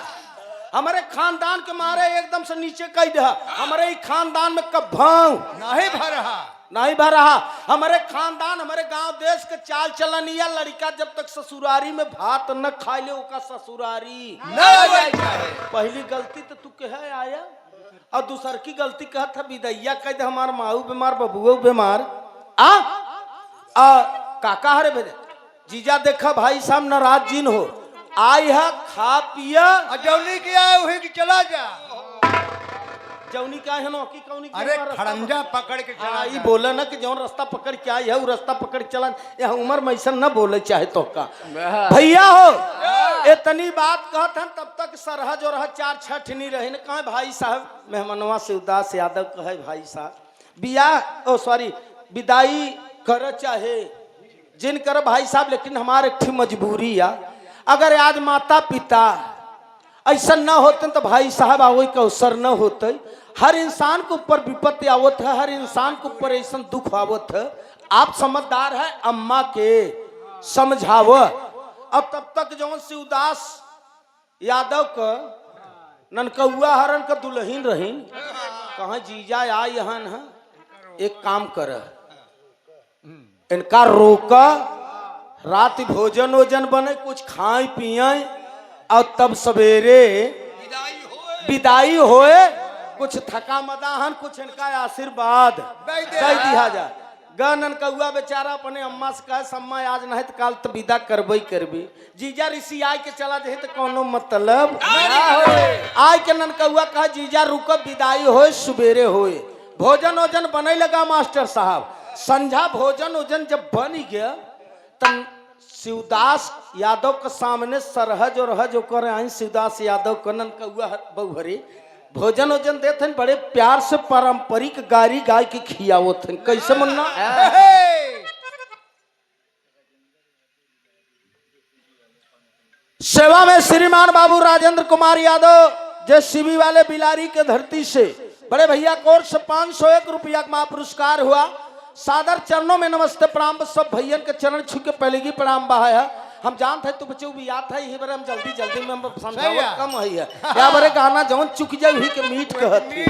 हमारे खानदान के मारे एकदम से नीचे कह दे हमारे ही खानदान में कभाऊ नहीं भर रहा नहीं भर रहा हमारे खानदान हमारे गांव देश के चाल चलन या लड़का जब तक ससुरारी में भात न खाए ले ओका ससुरारी पहली गलती तो तू कहे आया और दूसर की गलती कहा था विदैया कह दे हमार माऊ बीमार बबुओ बीमार आ काका हरे भेजे जीजा देखा भाई साहब नाराज जिन हो आई है खा पिया जौनी किया है वही की चला जा जौनी क्या है ना कि कौनी अरे खड़ंजा पकड़ के चला ये बोला ना कि जौन रास्ता पकड़ के आई है वो रास्ता पकड़ के चला यह उम्र में ऐसा न बोले चाहे तो का भैया हो इतनी बात कहत हन तब तक सरह जो रह 4-6 नहीं रहे न कहा भाई साहब मेहमानवा से उदास यादव कहे भाई साहब बियाह ओ सॉरी विदाई कर चाहे जिन कर भाई साहब लेकिन हमारे एक मजबूरी या अगर आज माता पिता ऐसा न होते तो भाई साहब आवो का अवसर न होते हर इंसान के ऊपर विपत्ति आवत है हर इंसान के ऊपर ऐसा दुख आवत है आप समझदार है अम्मा के समझाव अब तब तक जौन से उदास यादव का ननकौआ हरन का दुल्हन रही कहा जीजा आ यहाँ है एक काम कर इनका रोका रात भोजन वोजन बने कुछ खाए पिए और तब सवेरे विदाई होए कुछ थका मदाहन कुछ इनका आशीर्वाद दे दिया जाए गन कौआ बेचारा अपने अम्मा से कहे सम्मा आज नहीं तो काल तो विदा करबई करबी जीजा ऋषि आय के चला जाए तो कोनो मतलब आय के नन कौआ कहा जीजा रुको विदाई होए सवेरे होए भोजन वोजन बने लगा मास्टर साहब संझा भोजन वोजन जब बन गया तब शिवदास यादव के सामने सरहज और हज होकर आई शिवदास यादव कनन कौआ बहुहरी भोजन वोजन देते बड़े प्यार से पारंपरिक गारी गाय के खियावत कैसे मुन्ना सेवा में श्रीमान बाबू राजेंद्र कुमार यादव जे शिवी वाले बिलारी के धरती से बड़े भैया कोर्ट से 501 रुपया का पुरस्कार हुआ सादर चरणों में नमस्ते प्रणाम सब भैयन के चरण छू के पहले की प्रणाम बहा है हम जानते हैं तू बच्चे भी याद है यही बार हम जल्दी में हम समझावत कम है या बारे गाना जौन चुक जाए वही के मीट कहती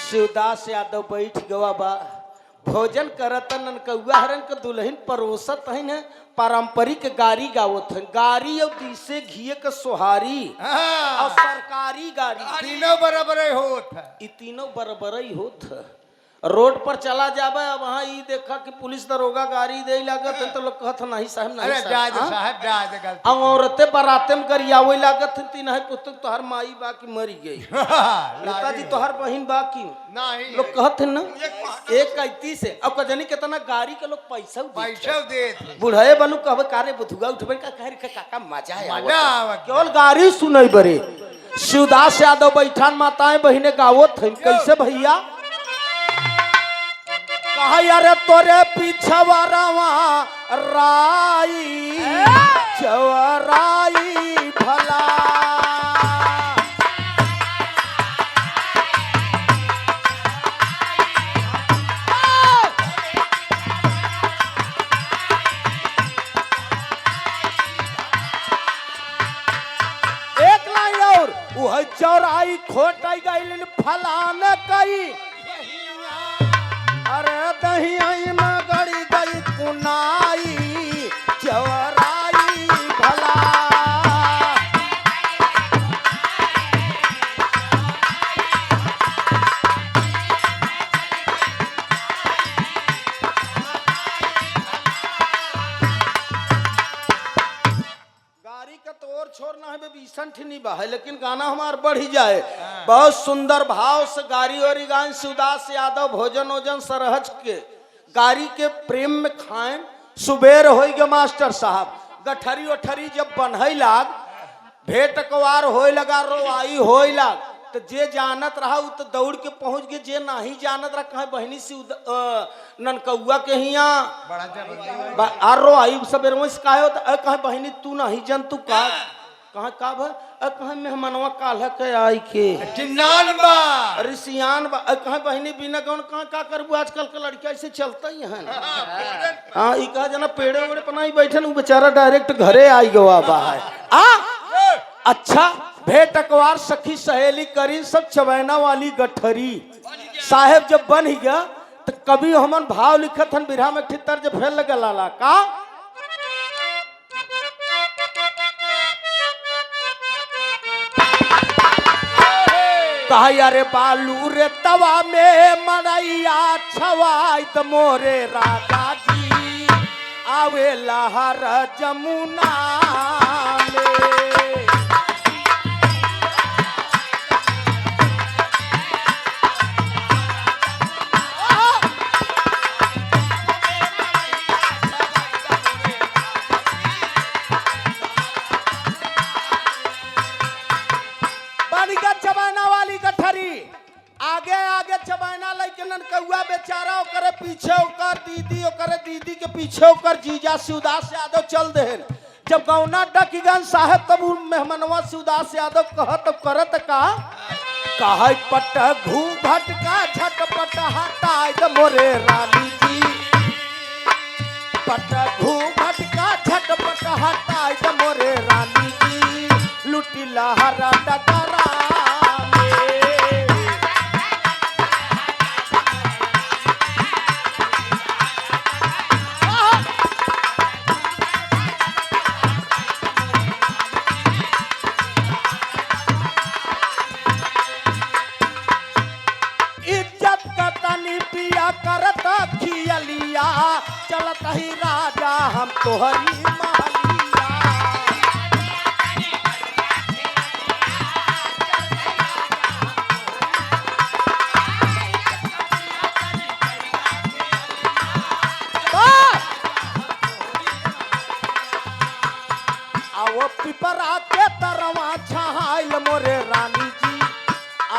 शिवदास यादव बैठ गवा बा भोजन करत ननकौआ हरन के दुल्हन परोसत है न पारंपरिक गारी गावत है गारी और तीसे घिए के सोहारी और सरकारी गारी तीनों बराबर होत है ई तीनों बराबर ही होत है रोड पर चला जाबे अब वहाँ ई देखा कि पुलिस दरोगा गाड़ी दे लागत है तो लोग कहत नहीं साहब नहीं अरे जाए साहब जाए गलती औरते बराते में गरियावे लागत है तीन है पुस्तक तोहर माई बाकी मरी गई नेताजी तोहर बहन बाकी नहीं लोग कहते ना एक कैती से अब कजनी कितना गाड़ी के लोग पैसा दे बुढ़े बनू कहबे कारे बुधुआ उठबे का कह रे काका मजा आया केवल गाड़ी सुनई बरे शिवदास यादव बैठान माताएं बहिने गावत है कैसे भैया कहा यार तोरे पीछवा रवा राई चवराई भला एक लाइन और वह चौराई खोटाई गई फलान कई अरे दहिया में गड़ी गई कुनाई चवराई भला गाड़ी का तो और छोड़ना है बीसन नहीं बा है लेकिन गाना हमार बढ़ ही जाए बहुत सुंदर भाव से गाड़ी और गान शिवदास यादव भोजन वोजन सरहज के गाड़ी के प्रेम में खाएं सुबेर हो गए मास्टर साहब गठरी ओठरी जब बनहे लाग भेंट कवार होए लगा रोआई होए लाग तो जे जानत रहा उ तो दौड़ के पहुंच गए, जे नहीं जानत रहा कहे बहनी से ननकौआ के हिया बड़ा जबरदस्त आरो आई सवेर में काहे होता कहे बहनी तू नहीं जन तू का कहा का भ कहे मेहमानवा काल्ह के आई के चिन्नान बा ऋषियान कहे बहनी बिना कौन कहाँ का करबू आजकल के लड़किया ऐसे चलता ही है हाँ ई कहा जना पेड़े वेड़े पनाई बैठे उ बेचारा डायरेक्ट घरे आई गवा बा है अच्छा भेंट अकवार सखी सहेली करी सब चवैना वाली गठरी साहेब जब बन ही गया तो कभी हमन भाव लिखत हन बिरहा में ठितर जब फेल लगा लाला का कहा यारे बालू रे तवा में मनैया छवाई त मोरे राजा जी आवे लहर जमुना में चबाना वाली गठरी आगे आगे चबाना लेके ननकौआ बेचारा ओकरे पीछे ओकर दीदी के पीछे ओकर जीजा शिवदास यादव चल देहन जब गौना डकीगंज साहब तब मेहमानवा शिवदास यादव कहत करत का कहे पट घू भटका झटपट हटाई द मोरे रानी जी पट घू भटका झटपट हटाई द मोरे रानी जी लुटी लहरा डगरा करता खियलिया चलत ही राजा हम तोहरी महलिया आओ पिपरा के तरवा छहाइल मोरे रानी जी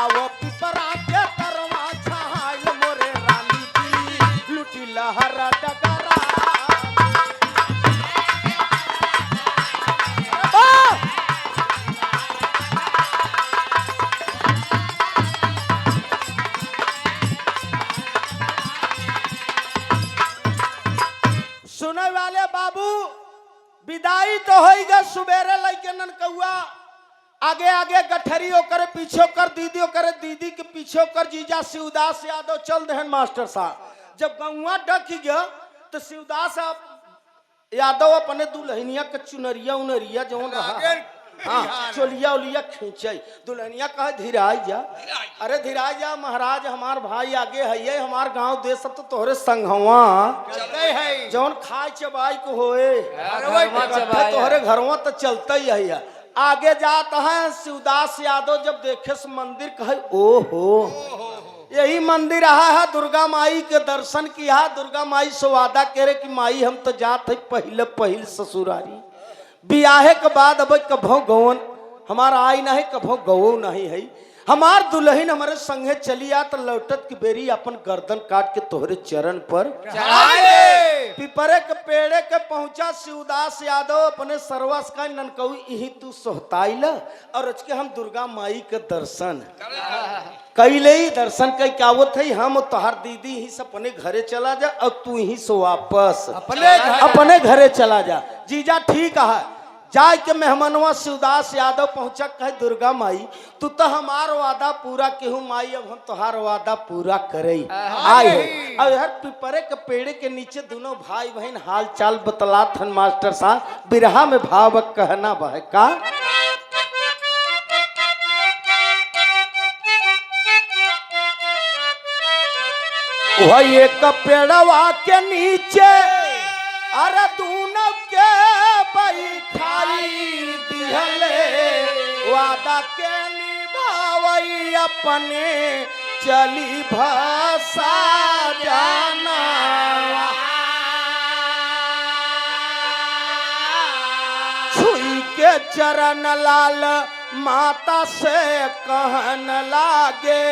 आओ पिपरा के तरवा छहाइल मोरे रानी जी लुटी लहरा डगरा सुने वाले बाबू विदाई तो होइगा सुबेरे लइके ननकौआ आगे आगे गठरी ओकर पीछे ओकर दीदी के पीछे ओकर जीजा शिवदास यादव चल देहन मास्टर साहब जब गौवा डक गया तो शिवदास यादव अपने दुल्हनिया के चुनरिया उनरिया जौन रहा हाँ चोलिया उलिया खींचे दुल्हनिया कहे धीराई जा अरे धीराई जा महाराज हमार भाई आगे है हमार गांव देश सब तो तोहरे संघवा जौन खाए चबाई को होए तोहरे घरवा तो चलता ही है आगे जाता है शिवदास यादव जब देखे से मंदिर कहे ओहो यही मंदिर रहा है दुर्गा माई के दर्शन किया दुर्गा माई से वादा करे कि माई हम तो जात है पहले ससुरारी बियाहे के बाद अब कभो गौन हमारा आई नहीं कभो गौ नहीं है हमार दुल्हन हमारे संगे चली आ तो लौटत की बेरी अपन गर्दन काट के तोहरे चरण पर पिपरे के पेड़े के पहुंचा शिवदास यादव अपने सर्वस का ननकऊ यही तू सोहताइल और उसके हम दुर्गा माई के दर्शन कैले ही दर्शन कई कावत है हम तोहार दीदी ही से अपने घरे चला जा और तू ही सो वापस अपने घरे चला जा जीजा ठीक है जाय के मेहमानवा शिवदास यादव पहुंचा कहे दुर्गा माई तू तो हमार वादा पूरा केहू माई अब हम तोहार वादा पूरा करे आए अब हर पिपरे के पेड़े के नीचे दोनों भाई बहन हाल चाल बतलात हन मास्टर साहब बिरहा में भाव कहना बह का वही एक पेड़वा के नीचे अरे दोनों के बैठाई दिहले वादा के निभावई अपने चली भाषा जाना छुई के चरण लाल माता से कहन लागे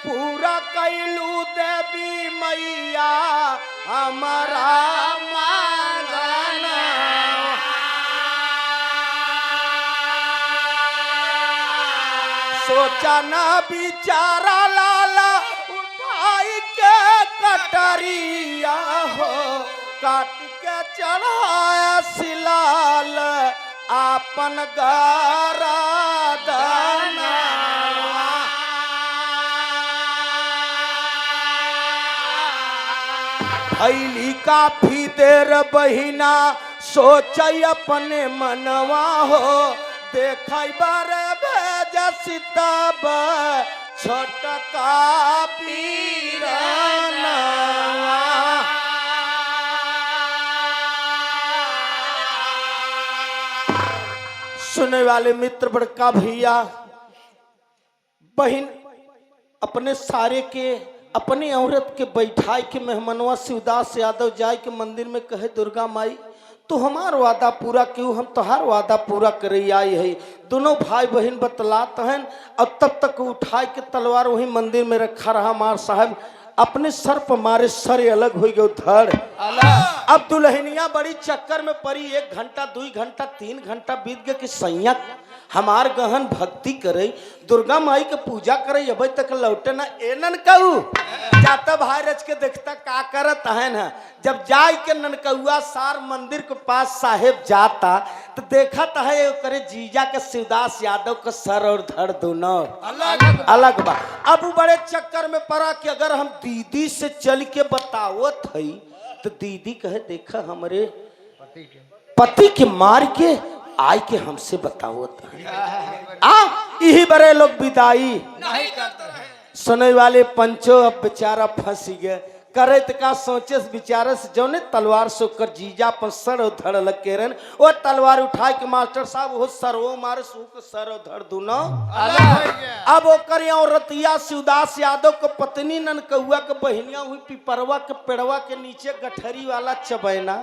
पूरा कैलू देवी मैया हमारा मांगन। सोचा न बिचारा लाला उठाई के कटरिया हो काट के चढ़ाया सिलाल आपन गरादना। भैली काफी देर बहिना सोच अपने मनवा हो देख बारे भेज सितब छोटका पीरनवा। सुनने वाले मित्र बड़का भैया बहन अपने सारे के अपने औरत के बैठाई के मेहमानवा शिवदास यादव जाय के मंदिर में कहे दुर्गा माई तू हमार वादा पूरा क्यों हम तोहार वादा पूरा करे आई है। दोनों भाई बहन बतलात हैं अब तब तक उठाए के तलवार वही मंदिर में रखा रहा। मार साहब अपने सर पर मारे सर अलग हो गए धड़। अब दुल्हनिया बड़ी चक्कर में पड़ी 1 घंटा 2 घंटा 3 घंटा बीत गए कि सैया हमार गहन भक्ति करे दुर्गा माई के पूजा करे अभी तक लौटे ना ए ननकऊ जाता भाई रच के देखता का करत है ना। जब जाय के ननकौआ सार मंदिर के पास साहेब जाता तो देखा है करे जीजा के शिवदास यादव का सर और धड़ दोनों अलग बा। अब बड़े चक्कर में पड़ा कि अगर हम दीदी से चल के बतावत है तो दीदी कहे देखा हमारे पति के मार के आय के हमसे बतावत यही बड़े लोग विदाई नहीं करते हैं। सुने वाले पंचो अब बेचारा फंस गए करे तो का सोचे बेचारे से जो ने तलवार से कर जीजा पर सर धड़ लग के रहन वो तलवार उठाए के मास्टर साहब वो सर वो मारे सू के सर धड़ दोनों अब ओकर रतिया शिवदास यादव के पत्नी ननकौआ के बहनिया हुई पिपरवा के पेड़वा के नीचे गठरी वाला चबैना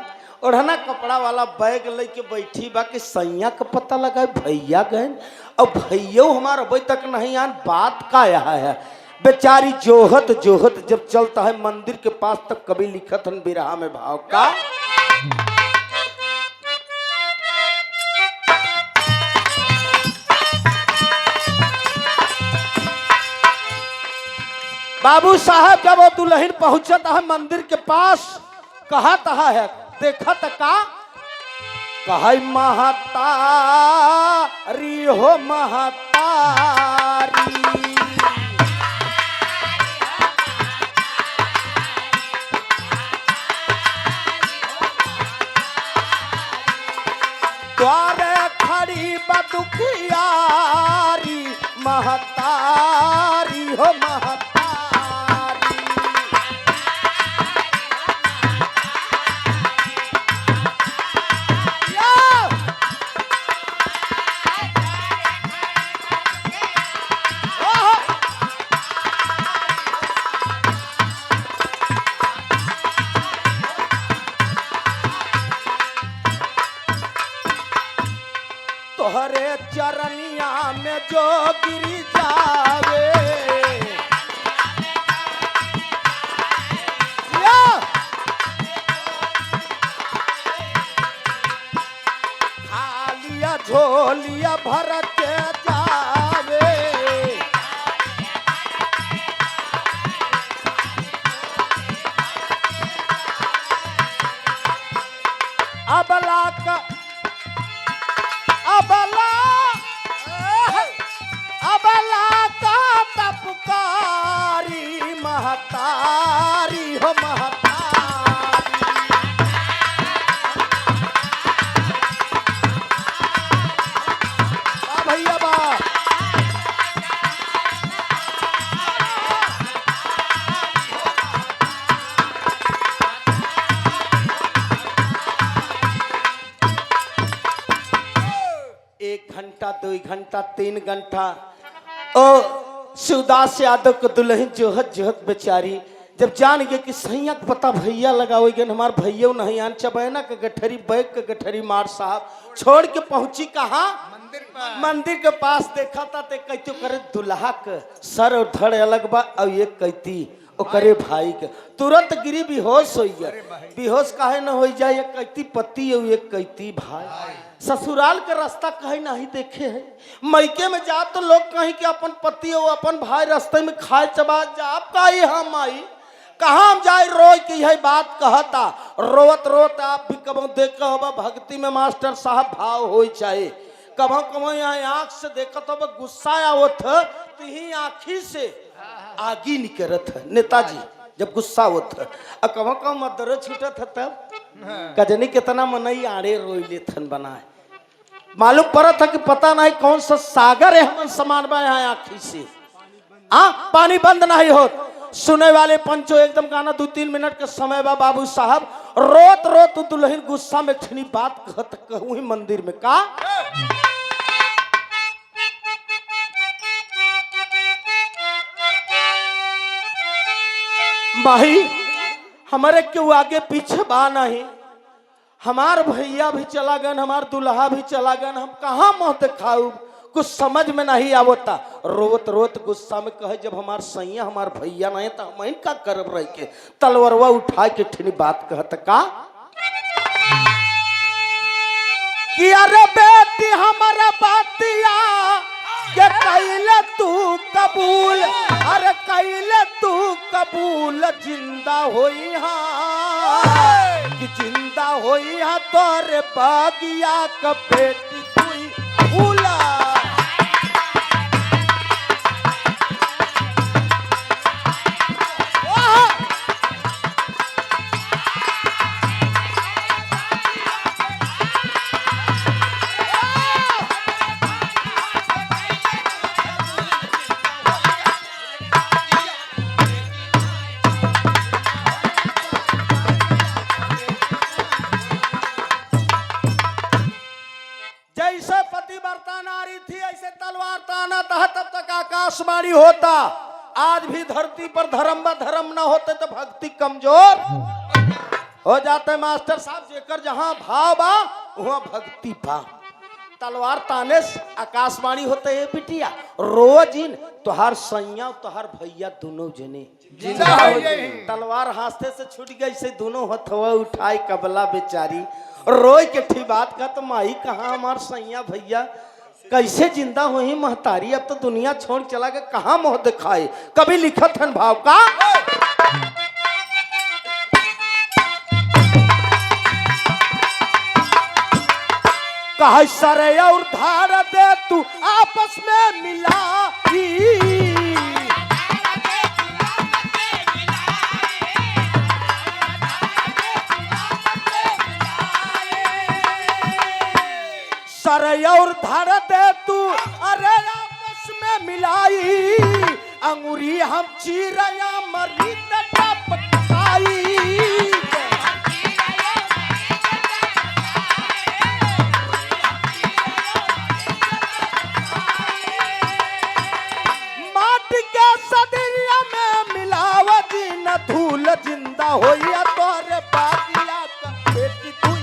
ओढ़ना कपड़ा वाला बैग लेके बैठी बा कि सैया का पता लगा भैया गए और भैया हमारा अभी तक नहीं आन बात का यहाँ है। बेचारी जोहत जोहत जब चलता है मंदिर के पास तक कभी लिखत हन बिरहा में भाव का बाबू साहब जब वो दुल्हन पहुंचता है मंदिर के पास कहा तहा है देखा का कहा महतारी हो महतारी द्वारे खड़ी बदुखियारी महतारी हो महतारी। तोहरे चरनिया में जो गिरी जावे खालिया झोलिया भर के जावे अबला का अबला का तपकारी महतारी हो महतारी। भैया बा घंटा 2 घंटा 3 घंटा ओ शिवदास यादव को दुल्हन जोहत जोहत बेचारी जब जान गए कि सैया के पता भैया लगाओगे हमार भैया नहीं आन चबैना के गठरी बैग के गठरी मार साहब छोड़ के पहुंची कहा मंदिर के पास देखा था ते कहते करे दुल्हा के सर और धड़ अलग बा और ये कहती ओकरे भाई के तुरंत गिरी बेहोश हो गया। बेहोश काहे न हो जाए एक कहती पति और एक कहती भाई। ससुराल के रास्ता कहीं नहीं देखे है, मैके में जा तो लोग कहीं के अपन पति और अपन भाई रास्ते में खाए चबा जा आप कही हम आई कहाँ हम जाए रोज की यही बात कहता रोवत रोवत आप भी कबो देख होगा भक्ति में मास्टर साहब भाव हो चाहे कबो कबो यहाँ आँख से देखत हो गुस्सा आवत तो ही आँखी से आगी निकलत है नेताजी जब गुस्सा होत है और कबो कबो मदर छूटत है तब कजनी कितना मनई आड़े रोई लेथन बनाए मालूम पड़त है कि पता नहीं कौन सा सागर है हम समान बा यहाँ आँखी से पानी बंद नहीं होत। सुने वाले पंचो एकदम गाना 2-3 मिनट के समय बा बाबू साहब रोत रोत दुल्हन गुस्सा में छनी बात कहत कहूँ ही मंदिर में का माही हमारे क्यों आगे पीछे बा नहीं हमार भैया भी चला गन हमार दुल्हा भी चला गन हम कहाँ मुँह दिखाऊ कुछ समझ में नहीं आवता रोत रोत गुस्सा में कहे जब हमार सैया हमार भैया नहीं तो हम का करब रह के तलवरवा उठा के ठिनी बात कहत का कि अरे बेटी हमारा बातिया के कैले तू कबूल अरे कैले तू कबूल जिंदा होई कि जिंदा होई तोरे बागिया का बेटी तू भूला आकाशवाणी होता आज भी धरती पर धर्म न होते तो भक्ति कमजोर हो जाते मास्टर साहब जेकर जहां भाव बा वहां भक्ति बा तलवार ताने आकाशवाणी होते है बिटिया रोज इन तोहार सैया तोहार भैया दोनों जने तलवार हाथे से छूट गई से दोनों हथवा उठाई कबला बेचारी रोई के ठी बात का तो माई कहाँ हमार सैया भैया कैसे जिंदा हुई महतारी अब तो दुनिया छोड़ चला गया कहाँ मुँह दिखाए कभी लिखत हन भाव का कहा सरे और धार दे तू आपस में मिला सरे और धर दे तू अरे आपस में मिलाई अंगूरी हम चीरया मरी टपकाई माटी के सदिया में मिलावती न धूल जिंदा होइया तोरे बागिया का बेटी तू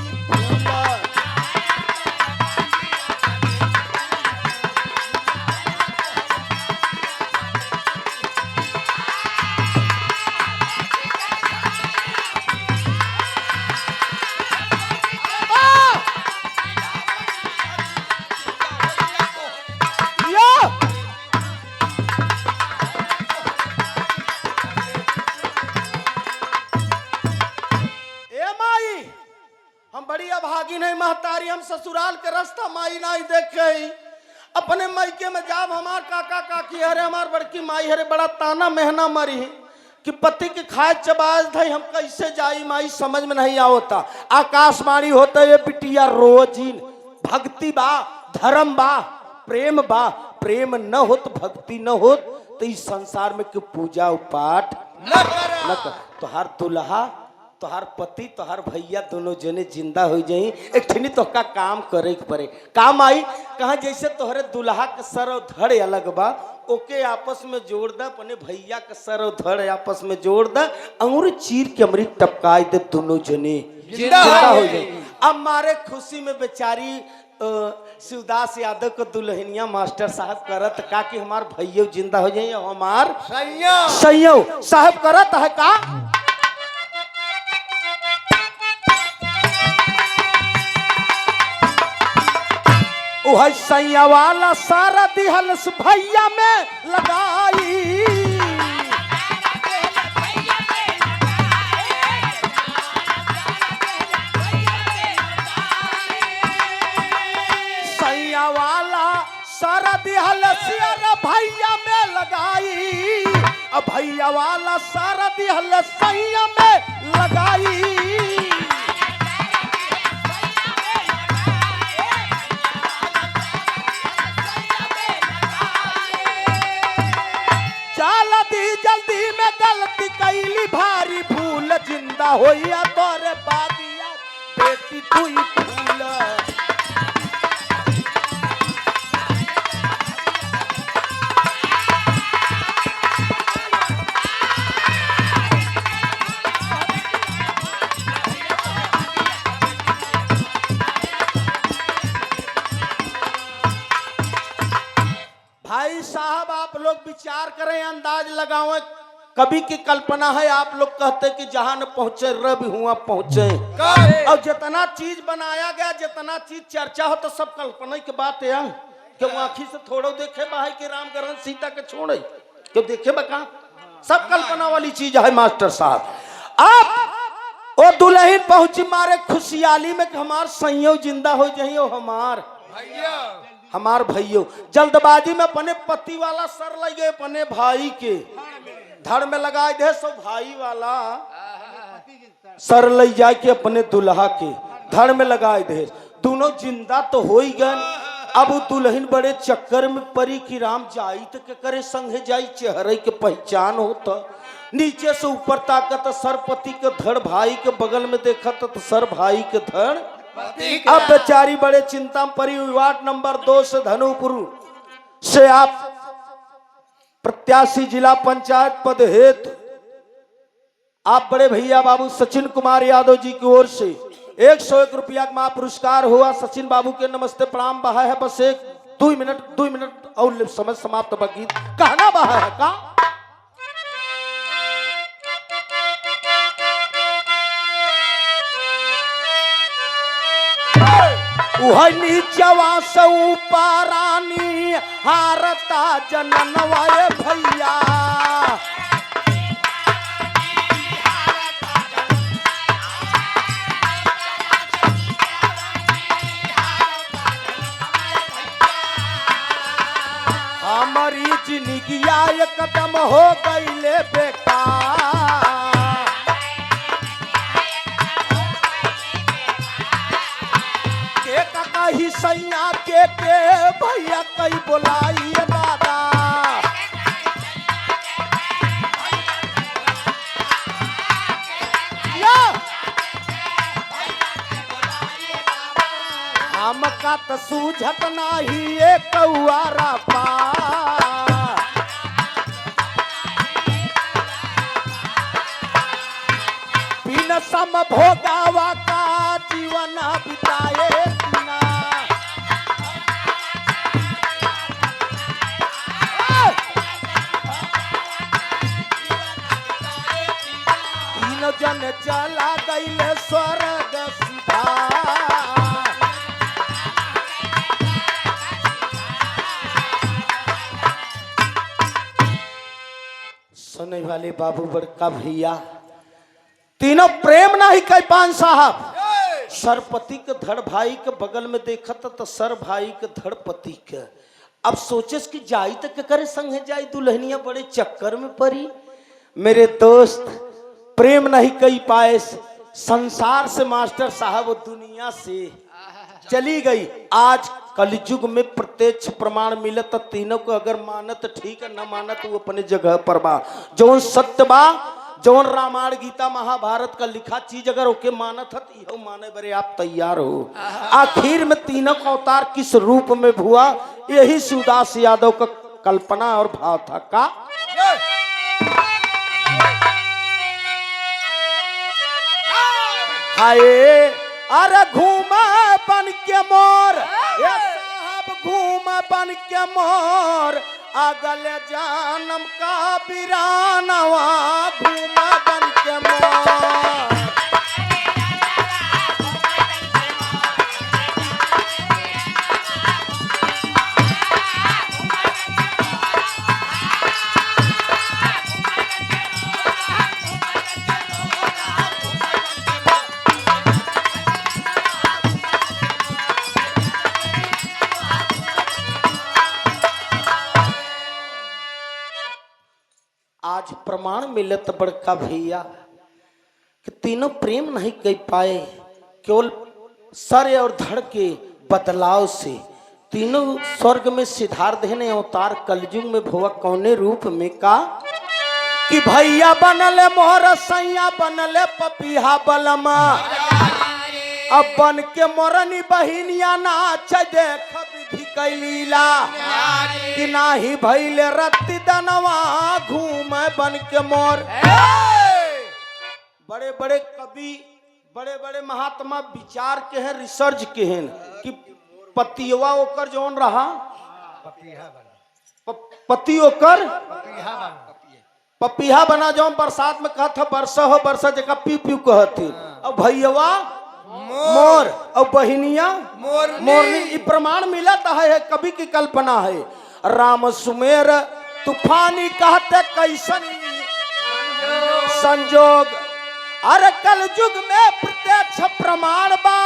महतारी हम ससुराल के रास्ता माई नहीं देखे अपने मायके में जाब हमार काका काकी हरे हमार बड़की माई हरे बड़ा ताना मेहना मरी कि पति के खाए चबाज थे हम कैसे जाई माई समझ में नहीं आवता आकाशवाणी होता ये बिटिया रोजीन भक्ति बा धर्म बा प्रेम न हो तो भक्ति न हो तो इस संसार में क्यों पूजा पाठ न कर तोहार दुल्हा तोहार पति तोहार भैया दोनों जने जिंदा हो जाई एक ठिनी तो का काम करे के पड़े काम आई कहा जैसे तोहरे दुल्हा के सर और धड़ अलग बा ओके आपस में जोड़ द, अपने भैया का सर और धड़ आपस में जोड़ द, अंगूर चीर के अमृत टपकाए दे, दोनों जने जिंदा हो जाए। अब मारे खुशी में बेचारी शिवदास यादव को दुल्हनिया मास्टर साहब करत का कि हमार भैया जिंदा हो जाए, हमार सैयो साहब करत है का। वह सैया वाला सारा दिहलस भैया में लगाई, सैया वाला सारा दिहलस भैया में लगाई, भैया वाला सारा दिहलस सैया में लगाई। जल्दी में गलती कैली भारी भूल, जिंदा होइया तोरे बादिया बेटी तू ही भूल। भाई साहब आप लोग विचार करें, अंदाज लगाओ, कभी की कल्पना है आप लोग कहते कि जहां न पहुंचे रब हुआ पहुंचे, और जितना चीज बनाया गया, जितना चीज चर्चा हो, तो सब कल्पना की बात है कि वो आखिर से थोड़ो देखे भाई कि राम ग्रहण सीता के छोड़े क्यों देखे बका, सब कल्पना वाली चीज है मास्टर साहब। आप वो दुल्हन पहुंची मारे खुशहाली में कि हमार सैयो जिंदा हो जाइयो, हमार भैयो जल्दबाजी में अपने पति वाला सर लगे अपने भाई के धड़ में लगाए दे, सो भाई वाला सर ले जाए के अपने दुल्हा के धड़ में लगाए दे, दोनों जिंदा तो हो ही गए। अब दुल्हन बड़े चक्कर में परी कि राम जाई तो के करे संगे जाई, चेहरे के पहचान होता, नीचे से ऊपर ताकत सर पति के धड़, भाई के बगल में देखा तो सर भाई के धड़। अब बेचारी बड़े चिंता में पड़ी। वार्ड नंबर 2 से धनुपुर से आप प्रत्याशी जिला पंचायत पद हेतु आप बड़े भैया बाबू सचिन कुमार यादव जी की ओर से 101 रुपया का पुरस्कार हुआ। सचिन बाबू के नमस्ते प्रणाम बहा है, बस 2 मिनट और समय समाप्त बाकी कहना बहा है का। वह नीचवा से ऊपरानी हारता जननवाए भैया, हमारी जिंदगिया एकदम हो गईले बेकार, ही सैया के भैया कई बोलाई दादा, हमका तो सूझत नाही एक कौआरा पा, बिन सम भोगावा का जीवन बिताए बिना, जन चला गईले स्वर्ग सीधा, सुने वाले बाबू बड़का भैया तीनों प्रेम नहीं कह पान साहब, सरपति के धड़ भाई के बगल में देखा तो सर भाई के धड़ पति के। अब सोचे कि जाई तक करे संगे जाई, दुल्हनिया बड़े चक्कर में पड़ी। मेरे दोस्त प्रेम नहीं कही पाए, संसार से मास्टर साहब दुनिया से चली गई। आज कलयुग में प्रत्यक्ष प्रमाण मिलत, तीनों को अगर मानत ठीक है, न मानत वो अपने जगह पर बा। जौन सत्य बा, जौन रामायण गीता महाभारत का लिखा चीज अगर ओके मानत है तो यह माने बरे आप तैयार हो। आखिर में तीनों का अवतार किस रूप में हुआ, यही शिवदास यादव का कल्पना और भाव था का हाय अरे घूमा बन के मोर ये साहब घूमा बन के मोर अगल जानम का बिरानवा घूमा बन के मोर आज प्रमाण मिलत बड़का भैया कि तीनों प्रेम नहीं कर पाए केवल सर और धड़ के बदलाव से तीनों स्वर्ग में सिद्धार्थ ने अवतार कलयुग में भुआ कौने रूप में का कि भैया बनले मोर सैया बनले पपीहा बलमा अब बन के मोरनी बहिनिया नाच देख विधि कैलीला कि नाही भैले रत्ती दनवा घूम बन के मोर बड़े बड़े कवि बड़े बड़े महात्मा विचार के हैं रिसर्च के हैं कि पतिवा ओकर जौन रहा पति ओकर पपीहा बना जौन बरसात में कहत बरसा हो बरसा जगह पी पी कहती अब भैया मोर और बहिनिया मोरनी ये प्रमाण मिला है कवि की कल्पना है राम सुमेर तूफानी कहते कैसन संजोग अरे कल युग में प्रत्यक्ष प्रमाण बा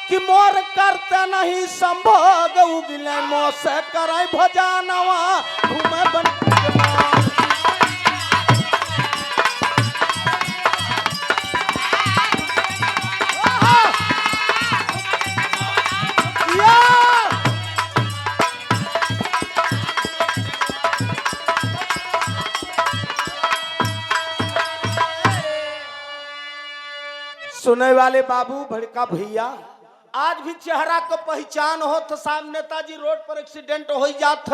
कि मोर करते नहीं संभोग उगले मोसे करे भजानवा घूमे बन सुने वाले बाबू भड़का भैया आज भी चेहरा को पहचान हो तो साहब नेताजी रोड पर एक्सीडेंट हो जात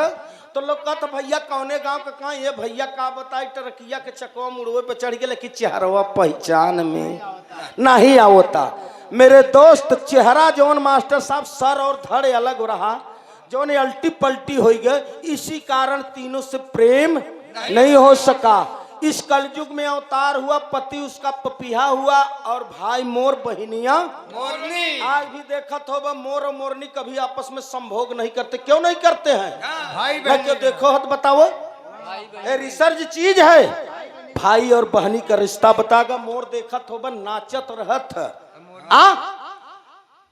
तो लोग कहते भैया कौने गांव का कहाँ ये भैया का बताई टरकिया के चकवा मुड़वे पे चढ़ गए लेकिन चेहरा पहचान में नहीं आवता मेरे दोस्त चेहरा जौन मास्टर साहब सर और धड़ अलग रहा जौन अल्टी पल्टी हो गए इसी कारण तीनों से प्रेम नहीं हो सका इस कलयुग में अवतार हुआ पति उसका पपीहा हुआ और भाई मोर बहिनिया मोरनी आज भी देखत होगा मोर और मोरनी कभी आपस में संभोग नहीं करते क्यों नहीं करते हैं भाई क्यों देखो हत बताओ रिसर्च चीज है भाई और बहनी का रिश्ता बतागा मोर देखत होगा नाचत रहत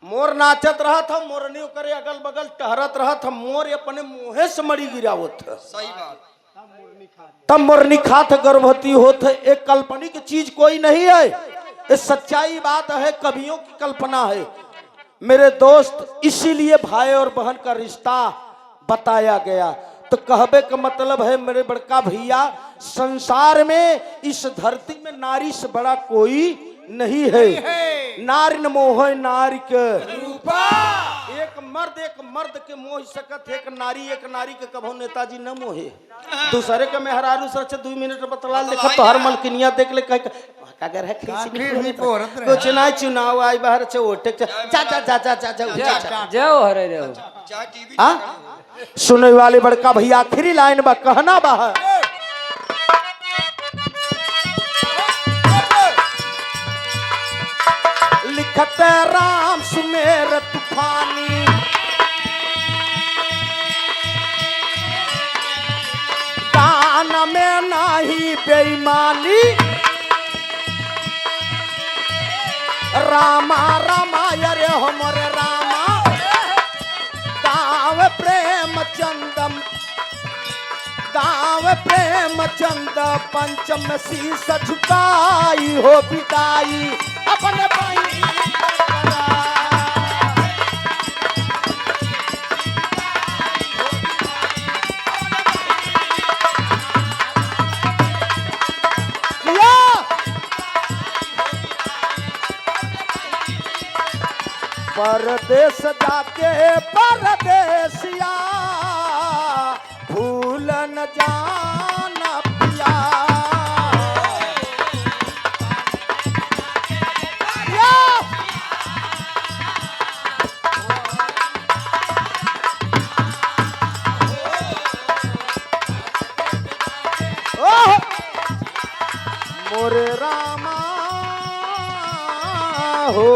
मोर नाचत रहत मोरनी करे अगल बगल टहरत रहत मोर अपने मुँहे से मरी गिरावत सही बात तब मोरनी खात गर्भवती होत है एक काल्पनिक चीज कोई नहीं है ये सच्चाई बात है कवियों की कल्पना है मेरे दोस्त इसीलिए भाई और बहन का रिश्ता बताया गया तो कहबे का मतलब है मेरे बड़का भैया संसार में इस धरती में नारी से बड़ा कोई नहीं है नारी न मोह नारी के एक मर्द के मोह सकत है एक नारी के कभो नेताजी न मोहे दूसरे के मेहरारू सर 2 मिनट बतला लेखा तो हर मलकिनिया देख ले अगर है कुछ ना चुनाव आई बाहर से वोटे जाओ हरे रे हां सुने वाले बड़का भैया आखिरी लाइन बा कहना बा लिखत राम सुमेर तूफानी गान में नाही बेईमानी रामा रामा रे हमर रामा गाँव प्रेम चंद पंचम शीस झुकाई हो बिदाई अपने भाई परदेश जाके परदेसिया भूल जाना पिया मोरे रामा हो